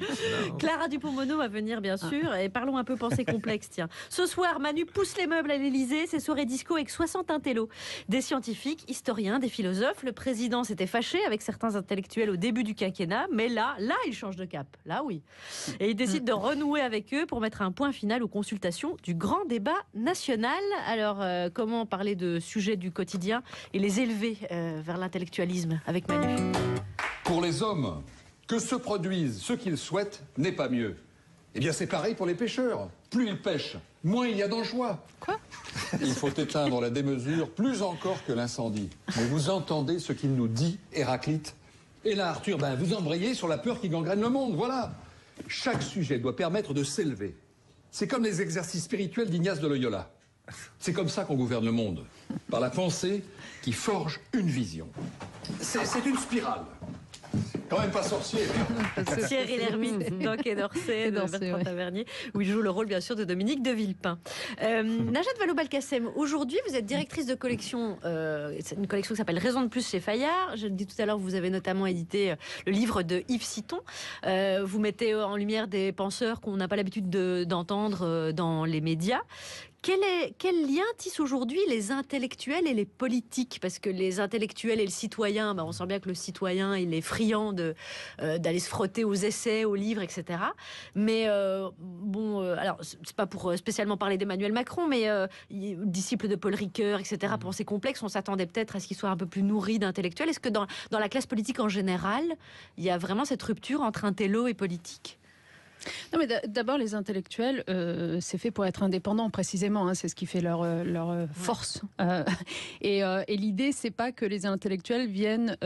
Clara Dupont-Mono va venir bien sûr. Et parlons un peu pensée complexe. Tiens. Ce soir, Manu pousse les meubles à l'Élysée. C'est soirée disco avec 60 intellos. Des scientifiques, historiens, des philosophes. Le président s'était fâché avec certains intellectuels au début du quinquennat. Mais là, il change de cap. Là, oui. Et il décide de renouer avec eux pour mettre un point final aux consultations du grand débat national. Alors, comment parler de sujets du quotidien et les élever vers l'intellectualisme avec Manu? Pour les hommes, que se produisent ce qu'ils souhaitent n'est pas mieux. Eh bien, c'est pareil pour les pêcheurs. Plus ils pêchent, moins il y a d'anchois. Quoi? Il faut éteindre la démesure plus encore que l'incendie. Mais vous entendez ce qu'il nous dit, Héraclite? Et là, Arthur, vous embrayez sur la peur qui gangrène le monde, voilà. Chaque sujet doit permettre de s'élever. C'est comme les exercices spirituels d'Ignace de Loyola. C'est comme ça qu'on gouverne le monde, par la pensée qui forge une vision. C'est une spirale. Quand même pas sorcier. Thierry Lhermitte, Doc et Dorsey, de Bertrand Tavernier, où il joue le rôle bien sûr de Dominique de Villepin. Najat Vallaud-Belkacem, aujourd'hui vous êtes directrice de collection, c'est une collection qui s'appelle Raison de plus chez Fayard. Je le dis tout à l'heure, vous avez notamment édité le livre de Yves Citon. Vous mettez en lumière des penseurs qu'on n'a pas l'habitude d'entendre dans les médias. Quel lien tissent aujourd'hui les intellectuels et les politiques? Parce que les intellectuels et le citoyen, on sent bien que le citoyen, il est friand d'aller se frotter aux essais, aux livres, etc. Mais alors, c'est pas pour spécialement parler d'Emmanuel Macron, mais disciple de Paul Ricoeur, etc., pensée complexe, on s'attendait peut-être à ce qu'il soit un peu plus nourri d'intellectuels. Est-ce que dans la classe politique en général, il y a vraiment cette rupture entre intello et politique? Non, mais d'abord, les intellectuels, c'est fait pour être indépendants, précisément. C'est ce qui fait leur force. Et l'idée, c'est pas que les intellectuels viennent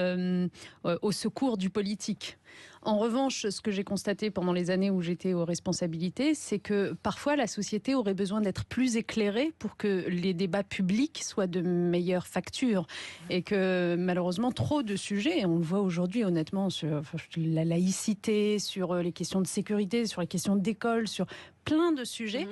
au secours du politique. En revanche, ce que j'ai constaté pendant les années où j'étais aux responsabilités, c'est que parfois la société aurait besoin d'être plus éclairée pour que les débats publics soient de meilleure facture. Et que malheureusement, trop de sujets, et on le voit aujourd'hui honnêtement sur la laïcité, sur les questions de sécurité, sur les questions d'école, sur plein de sujets,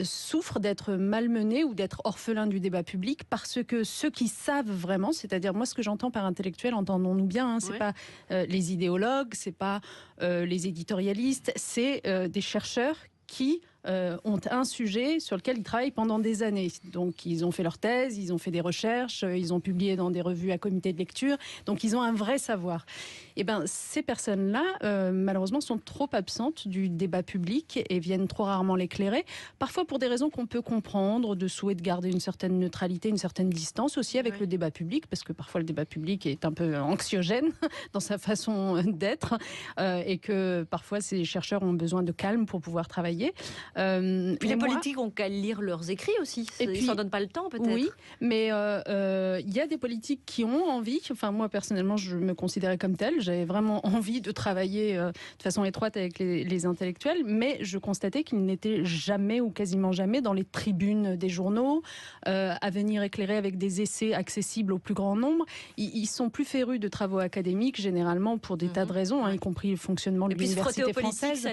souffrent d'être malmenés ou d'être orphelins du débat public parce que ceux qui savent vraiment, c'est-à-dire moi ce que j'entends par intellectuel, entendons-nous bien, c'est pas les idéologues, c'est pas les éditorialistes, c'est des chercheurs qui ont un sujet sur lequel ils travaillent pendant des années. Donc ils ont fait leur thèse, ils ont fait des recherches, ils ont publié dans des revues à comité de lecture, donc ils ont un vrai savoir. Et ces personnes-là, malheureusement, sont trop absentes du débat public et viennent trop rarement l'éclairer, parfois pour des raisons qu'on peut comprendre, de souhait de garder une certaine neutralité, une certaine distance aussi avec le débat public, parce que parfois le débat public est un peu anxiogène dans sa façon d'être, et que parfois ces chercheurs ont besoin de calme pour pouvoir travailler. Puis les politiques ont qu'à lire leurs écrits aussi. Ils ne s'en donnent pas le temps peut-être. Oui, mais il y a des politiques qui ont envie, enfin moi personnellement je me considérais comme telle, j'avais vraiment envie de travailler de façon étroite avec les intellectuels, mais je constatais qu'ils n'étaient jamais ou quasiment jamais dans les tribunes des journaux, à venir éclairer avec des essais accessibles au plus grand nombre. Ils sont plus férus de travaux académiques généralement pour des tas de raisons, y compris le fonctionnement de l'université française,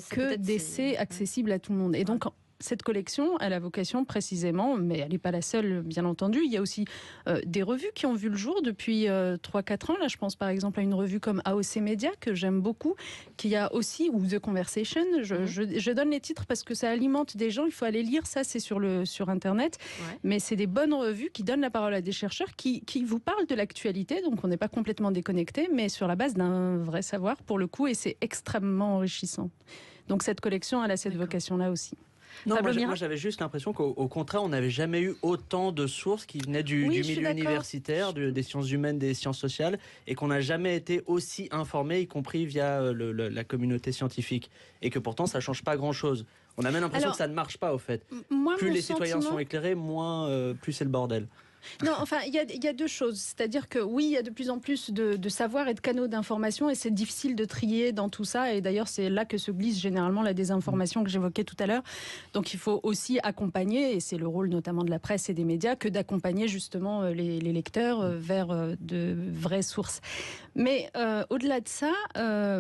que d'essais accessibles à tout le monde. Et donc cette collection, elle a vocation précisément, mais elle n'est pas la seule, bien entendu. Il y a aussi des revues qui ont vu le jour depuis 3-4 ans. Là, je pense par exemple à une revue comme AOC Media, que j'aime beaucoup, qui a aussi, ou The Conversation. Je donne les titres parce que ça alimente des gens. Il faut aller lire ça, c'est sur Internet. Mais c'est des bonnes revues qui donnent la parole à des chercheurs qui vous parlent de l'actualité. Donc on n'est pas complètement déconnecté, mais sur la base d'un vrai savoir, pour le coup, et c'est extrêmement enrichissant. Donc cette collection, elle a cette vocation-là aussi. Non, moi j'avais juste l'impression qu'au contraire, on n'avait jamais eu autant de sources qui venaient du milieu universitaire, des sciences humaines, des sciences sociales, et qu'on n'a jamais été aussi informés, y compris via la communauté scientifique. Et que pourtant, ça ne change pas grand-chose. On a même l'impression que ça ne marche pas, au fait. Plus les citoyens sont éclairés, plus c'est le bordel. Non, enfin, il y a deux choses. C'est-à-dire que oui, il y a de plus en plus de savoir et de canaux d'information et c'est difficile de trier dans tout ça. Et d'ailleurs, c'est là que se glisse généralement la désinformation que j'évoquais tout à l'heure. Donc, il faut aussi accompagner, et c'est le rôle notamment de la presse et des médias, que d'accompagner justement les lecteurs vers de vraies sources. Mais au-delà de ça,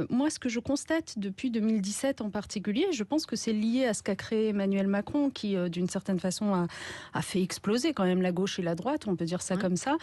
moi, ce que je constate depuis 2017 en particulier, je pense que c'est lié à ce qu'a créé Emmanuel Macron, qui, d'une certaine façon, a fait exploser quand même la gauche et la droite. On peut dire ça comme ça.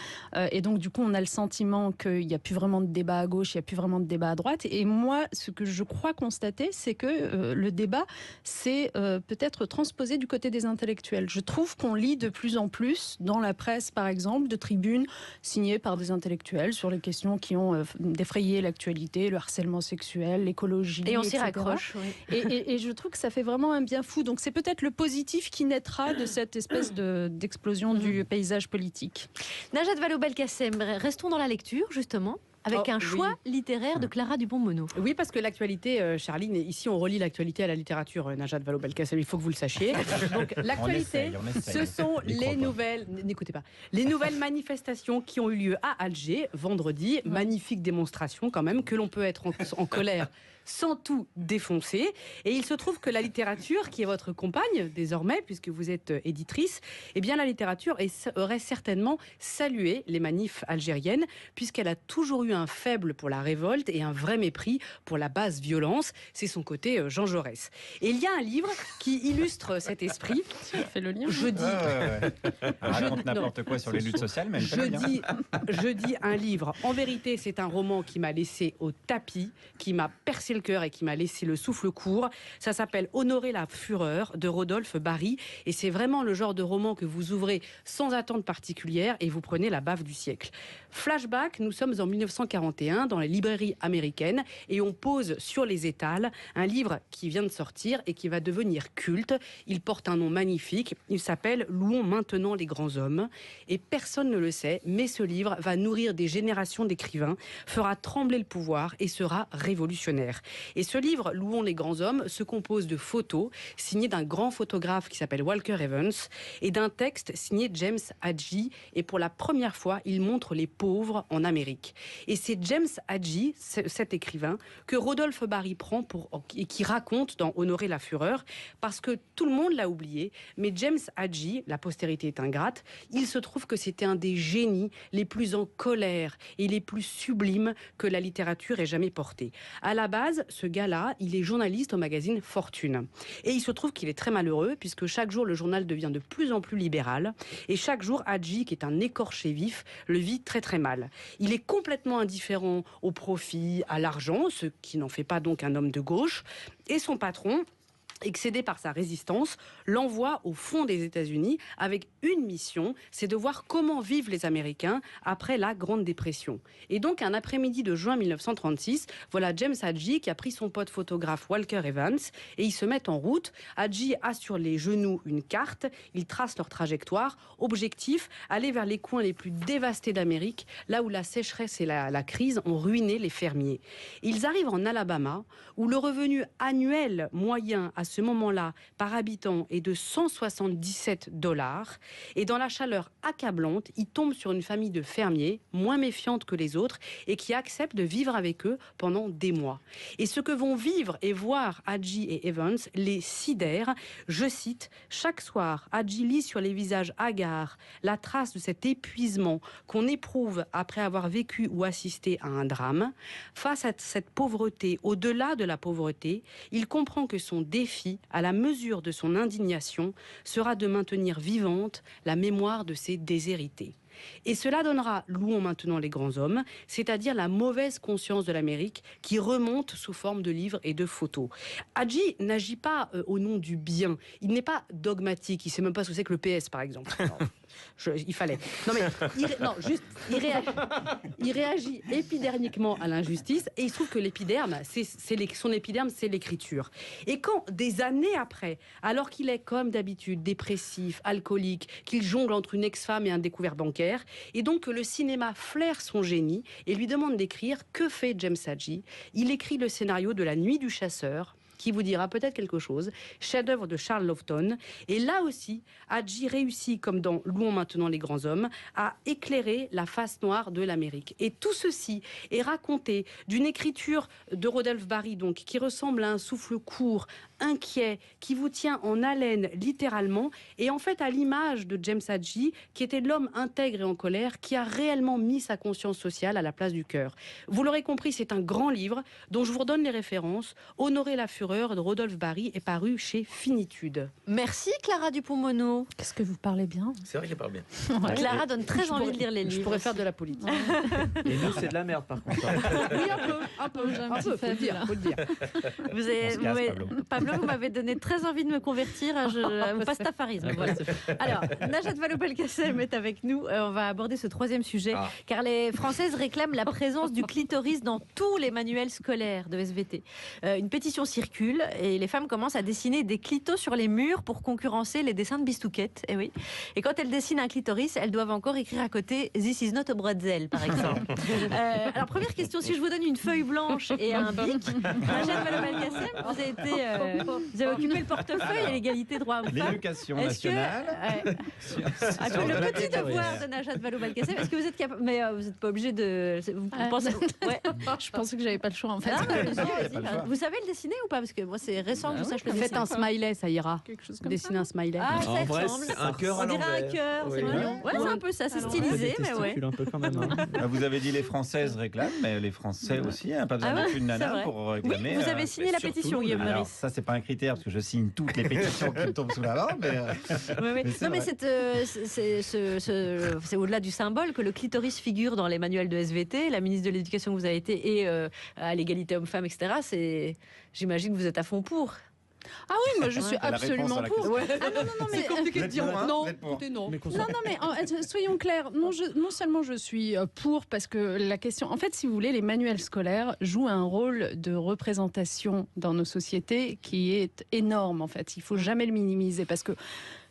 Et donc, du coup, on a le sentiment qu'il n'y a plus vraiment de débat à gauche, il n'y a plus vraiment de débat à droite. Et moi, ce que je crois constater, c'est que le débat, c'est peut-être transposé du côté des intellectuels. Je trouve qu'on lit de plus en plus, dans la presse, par exemple, de tribunes signées par des intellectuels sur les questions qui ont défrayé l'actualité, le harcèlement sexuel, l'écologie, et on s'y etc. raccroche. Oui. Et je trouve que ça fait vraiment un bien fou. Donc, c'est peut-être le positif qui naîtra de cette espèce d'explosion du paysage politique. Najat Vallaud-Belkacem, restons dans la lecture justement. Avec un choix littéraire de Clara Dupont-Mono. Oui, parce que l'actualité, Charline, ici on relie l'actualité à la littérature, Najat Vallaud-Belkacem, il faut que vous le sachiez. Donc l'actualité, ce sont les nouvelles, n'écoutez pas, les nouvelles manifestations qui ont eu lieu à Alger vendredi. Magnifique démonstration quand même, que l'on peut être en colère sans tout défoncer. Et il se trouve que la littérature, qui est votre compagne désormais, puisque vous êtes éditrice, eh bien la littérature aurait certainement salué les manifs algériennes, puisqu'elle a toujours eu un faible pour la révolte et un vrai mépris pour la basse violence. C'est son côté Jean Jaurès. Et il y a un livre qui illustre cet esprit. Fait le lien. Je dis... raconte n'importe quoi sur les luttes sociales, mais je dis un livre. En vérité, c'est un roman qui m'a laissé au tapis, qui m'a percé le cœur et qui m'a laissé le souffle court. Ça s'appelle Honorer la fureur de Rodolphe Bary et c'est vraiment le genre de roman que vous ouvrez sans attente particulière et vous prenez la baffe du siècle. Flashback, nous sommes en 1941 dans les librairies américaines et on pose sur les étals un livre qui vient de sortir et qui va devenir culte. Il porte un nom magnifique, il s'appelle Louons maintenant les grands hommes et personne ne le sait, mais ce livre va nourrir des générations d'écrivains, fera trembler le pouvoir et sera révolutionnaire. Et ce livre, Louons les grands hommes, se compose de photos signées d'un grand photographe qui s'appelle Walker Evans et d'un texte signé James Hadji. Et pour la première fois, il montre les pauvres en Amérique. Et c'est James Hadji, cet écrivain, que Rodolphe Bary prend et qui raconte dans Honorer la fureur, parce que tout le monde l'a oublié, mais James Hadji, la postérité est ingrate, il se trouve que c'était un des génies les plus en colère et les plus sublimes que la littérature ait jamais porté. À la base, ce gars-là, il est journaliste au magazine Fortune. Et il se trouve qu'il est très malheureux, puisque chaque jour, le journal devient de plus en plus libéral. Et chaque jour, Hadji, qui est un écorché vif, le vit très très mal. Il est complètement indifférent au profit, à l'argent, ce qui n'en fait pas donc un homme de gauche. Et son patron, excédé par sa résistance, l'envoie au fond des États-Unis avec une mission, c'est de voir comment vivent les Américains après la Grande Dépression. Et donc, un après-midi de juin 1936, voilà James Hadji qui a pris son pote photographe Walker Evans et ils se mettent en route. Hadji a sur les genoux une carte, ils tracent leur trajectoire. Objectif, aller vers les coins les plus dévastés d'Amérique, là où la sécheresse et la crise ont ruiné les fermiers. Ils arrivent en Alabama, où le revenu annuel moyen à ce moment-là, par habitant, est de 177 $. Et dans la chaleur accablante, ils tombent sur une famille de fermiers, moins méfiante que les autres, et qui acceptent de vivre avec eux pendant des mois. Et ce que vont vivre et voir Hadji et Evans les sidère. Je cite, « Chaque soir, Hadji lit sur les visages hagards la trace de cet épuisement qu'on éprouve après avoir vécu ou assisté à un drame. Face à cette pauvreté, au-delà de la pauvreté, il comprend que son défi, à la mesure de son indignation, sera de maintenir vivante la mémoire de ses déshérités. » Et cela donnera, louons maintenant les grands hommes, c'est-à-dire la mauvaise conscience de l'Amérique qui remonte sous forme de livres et de photos. Hadji n'agit pas au nom du bien. Il n'est pas dogmatique. Il ne sait même pas ce que c'est que le PS, par exemple. Alors, il fallait. Non, mais il réagit épidermiquement à l'injustice et il se trouve que l'épiderme, son épiderme, c'est l'écriture. Et quand, des années après, alors qu'il est comme d'habitude dépressif, alcoolique, qu'il jongle entre une ex-femme et un découvert bancaire, et donc que le cinéma flaire son génie et lui demande d'écrire, que fait James Hadji? Il écrit le scénario de La Nuit du chasseur, qui vous dira peut-être quelque chose, chef-d'œuvre de Charles Laughton. Et là aussi, Hadji réussit, comme dans Louons maintenant les grands hommes, à éclairer la face noire de l'Amérique. Et tout ceci est raconté d'une écriture de Rodolphe Barry, donc, qui ressemble à un souffle court, inquiet, qui vous tient en haleine littéralement, et en fait à l'image de James Hadji, qui était l'homme intègre et en colère, qui a réellement mis sa conscience sociale à la place du cœur. Vous l'aurez compris, c'est un grand livre dont je vous redonne les références. Honorer la fureur de Rodolphe Barry est paru chez Finitude. Merci Clara Dupont-Mono. Qu'est-ce que vous parlez bien? C'est vrai qu'elle parle bien. Ouais. Clara donne très envie de lire les livres. Je pourrais faire de la politique. Et nous, c'est de la merde par contre. Oui, un peu, faut le dire. Pablo, vous m'avez donné très envie de me convertir au pastafarisme. Voilà. Alors, Najat Vallaud-Belkacem est avec nous. On va aborder ce troisième sujet, car les Françaises réclament la présence du clitoris dans tous les manuels scolaires de SVT. Une pétition circule et les femmes commencent à dessiner des clitos sur les murs pour concurrencer les dessins de Bistouquette. Et oui. Et quand elles dessinent un clitoris, elles doivent encore écrire à côté This is not a bretzel, par exemple. Alors, première question, si je vous donne une feuille blanche et un bic, Najat Vallaud-Belkacem, vous avez occupé le portefeuille à l'égalité droit aux femmes. L'éducation nationale. Le petit devoir de Najat Vallaud-Belkacem, est-ce que vous êtes capable? Mais vous n'êtes pas obligé de. Vous pensez... Je pensais que j'avais pas le choix en fait. Vous savez le dessiner ou pas? Parce que moi c'est récent que je sache le dessiner. Faites un smiley, ça ira. Dessiner un smiley. Ah, ça en vrai, ressemble. c'est un cœur à l'envers. On dirait un cœur, c'est mignon. Ouais, c'est un peu ça, c'est stylisé, mais ouais. Un peu quand même. Vous avez dit les Françaises réclament, mais les Français aussi, pas besoin d'être une nana pour réclamer. Oui, vous avez signé la pétition, Guillaume Meurice. Alors ça, c'est pas un critère parce que je signe toutes les pétitions qui me tombent sous la main. Non, mais c'est au-delà du symbole que le clitoris figure dans les manuels de SVT. La ministre de l'Éducation que vous avez été et à l'égalité homme-femme, etc. J'imagine que vous êtes à fond pour. Ah oui, moi je suis absolument pour. Ouais. Ah non, mais c'est compliqué de dire non. Non, mais soyons clairs. Non seulement je suis pour, parce que la question, en fait, si vous voulez, les manuels scolaires jouent un rôle de représentation dans nos sociétés qui est énorme. En fait, il faut jamais le minimiser parce que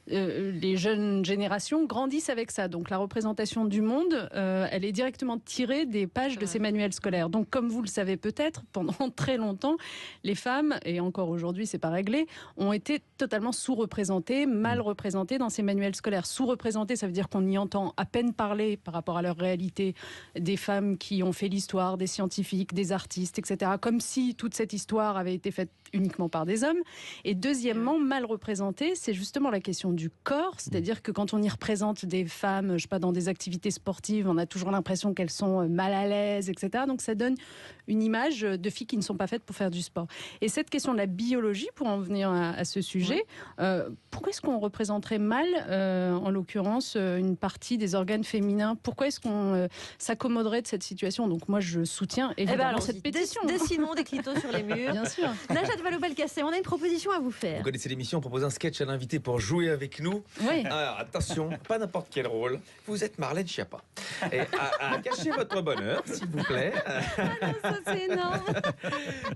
les jeunes générations grandissent avec ça. Donc la représentation du monde, elle est directement tirée des pages de ces manuels scolaires. Donc comme vous le savez peut-être, pendant très longtemps, les femmes, et encore aujourd'hui c'est pas réglé, ont été totalement sous-représentées, mal représentées dans ces manuels scolaires. Sous-représentées, ça veut dire qu'on y entend à peine parler par rapport à leur réalité, des femmes qui ont fait l'histoire, des scientifiques, des artistes, etc. Comme si toute cette histoire avait été faite uniquement par des hommes. Et deuxièmement, mal représentées, c'est justement la question du corps, c'est-à-dire que quand on y représente des femmes, je sais pas, dans des activités sportives, on a toujours l'impression qu'elles sont mal à l'aise, etc. Donc ça donne une image de filles qui ne sont pas faites pour faire du sport. Et cette question de la biologie, pour en venir à ce sujet, pourquoi est-ce qu'on représenterait mal, en l'occurrence, une partie des organes féminins? Pourquoi est-ce qu'on s'accommoderait de cette situation? Donc moi, je soutiens évidemment cette pétition. Dessinons des clitos sur les murs. Bien sûr. Najat Vallaud-Belkacem, on a une proposition à vous faire. Vous connaissez l'émission, on propose un sketch à l'invité pour jouer avec nous. Oui. Alors attention, pas n'importe quel rôle. Vous êtes Marlène Schiappa. Et à cacher votre bonheur, s'il vous plaît. Ah non, ça c'est énorme.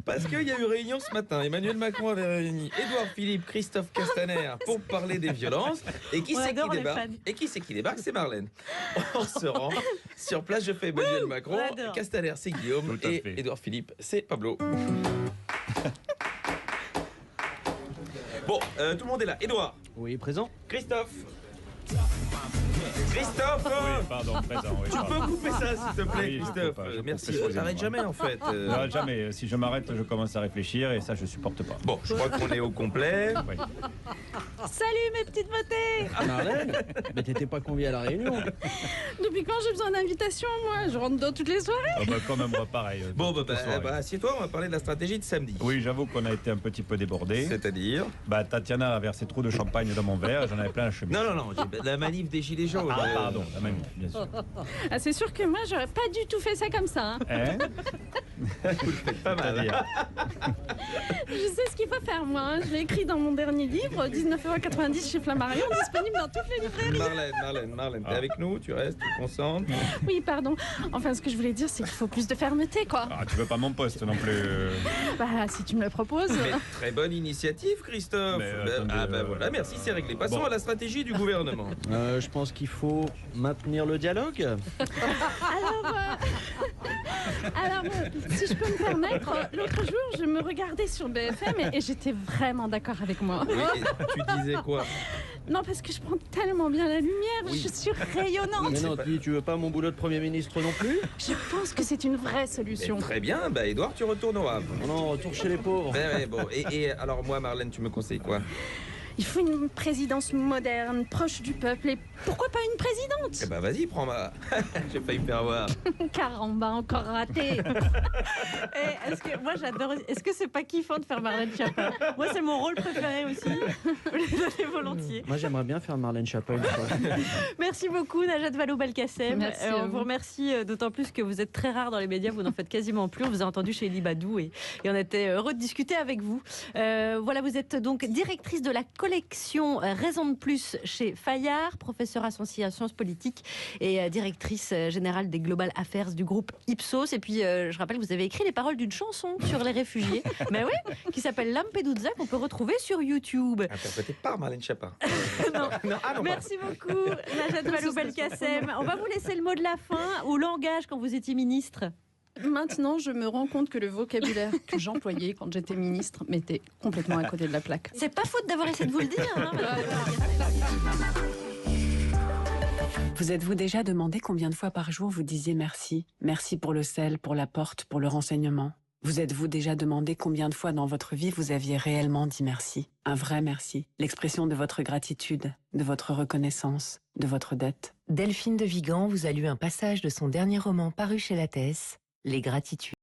Parce qu'il y a eu réunion ce matin. Emmanuel Macron avait réuni Édouard Philippe, Christophe Castaner pour parler des violences. Et qui c'est qui débarque? Et qui c'est qui débarque? C'est Marlène. On se rend sur place. Je fais Emmanuel Macron. Castaner, c'est Guillaume. Et Édouard Philippe, c'est Pablo. Bon, tout le monde est là. Édouard. Oui, présent. Christophe. Christophe. Oui, pardon, présent. Oui, tu peux couper ça, s'il te plaît, oui, Christophe. Merci. On n'arrête jamais, en fait. Non, jamais. Si je m'arrête, je commence à réfléchir et ça, je supporte pas. Bon, je crois qu'on est au complet. Oui. Salut, mes petites beautés. Marlène, mais t'étais pas conviée à la réunion. Depuis quand j'ai besoin d'invitation, moi? Je rentre dans toutes les soirées. Oh, quand même, pareil. Bon, assieds-toi, on va parler de la stratégie de samedi. Oui, j'avoue qu'on a été un petit peu débordés. C'est-à-dire Tatiana a versé trop de champagne dans mon verre, j'en avais plein la chemise. Non, la manif des Gilets jaunes. Ah, pardon, la manif, bien sûr. Ah, c'est sûr que moi, j'aurais pas du tout fait ça comme ça. Hein. Vous le faites pas mal. Je sais ce qu'il faut faire, moi. Hein. Je l'ai écrit dans mon dernier livre, 19,90€ chez Flammarion, disponible dans toutes les librairies. Marlène, t'es avec nous, tu restes, tu te concentres. Oui, pardon. Enfin, ce que je voulais dire, c'est qu'il faut plus de fermeté, quoi. Ah, tu veux pas mon poste non plus. Bah, si tu me le proposes. Mais très bonne initiative, Christophe. Voilà, merci, c'est réglé. Passons à la stratégie du gouvernement. Je pense qu'il faut maintenir le dialogue. Alors, si je peux me permettre, l'autre jour, je me regardais sur BFM et j'étais vraiment d'accord avec moi. Oui, tu disais quoi? Non, parce que je prends tellement bien la lumière, je suis rayonnante. Mais non, tu veux pas mon boulot de Premier ministre non plus? Je pense que c'est une vraie solution. Mais très bien, Édouard, tu retournes au Havre. Non, retour chez les pauvres. Bon. Et alors moi, Marlène, tu me conseilles quoi? Il faut une présidence moderne, proche du peuple, et pourquoi pas une présidente? Eh ben vas-y, prends-moi. J'ai failli me faire voir. Caramba, encore raté. Moi j'adore. Est-ce que c'est pas kiffant de faire Marlène Schiappa? Moi c'est mon rôle préféré aussi. Je le donne volontiers. Moi j'aimerais bien faire Marlène Schiappa une fois. Merci beaucoup Najat Vallaud-Belkacem. On vous remercie d'autant plus que vous êtes très rare dans les médias, vous n'en faites quasiment plus. On vous a entendu chez Libadou et on était heureux de discuter avec vous. Voilà, vous êtes donc directrice de la collection Raison de plus chez Fayard, professeure associée à sciences politiques et directrice générale des Global Affairs du groupe Ipsos. Et puis, je rappelle que vous avez écrit les paroles d'une chanson sur les réfugiés, mais oui, qui s'appelle Lampedusa, qu'on peut retrouver sur YouTube. Interprétée par Marlène Schiappa. Non. Merci beaucoup, Najat Vallaud-Belkacem. On va vous laisser le mot de la fin au langage quand vous étiez ministre. Maintenant, je me rends compte que le vocabulaire que j'employais quand j'étais ministre m'était complètement à côté de la plaque. C'est pas faute d'avoir essayé de vous le dire. Hein, vous êtes-vous déjà demandé combien de fois par jour vous disiez merci? Merci pour le sel, pour la porte, pour le renseignement. Vous êtes-vous déjà demandé combien de fois dans votre vie vous aviez réellement dit merci? Un vrai merci. L'expression de votre gratitude, de votre reconnaissance, de votre dette. Delphine de Vigan vous a lu un passage de son dernier roman paru chez Lattès, Les Gratitudes.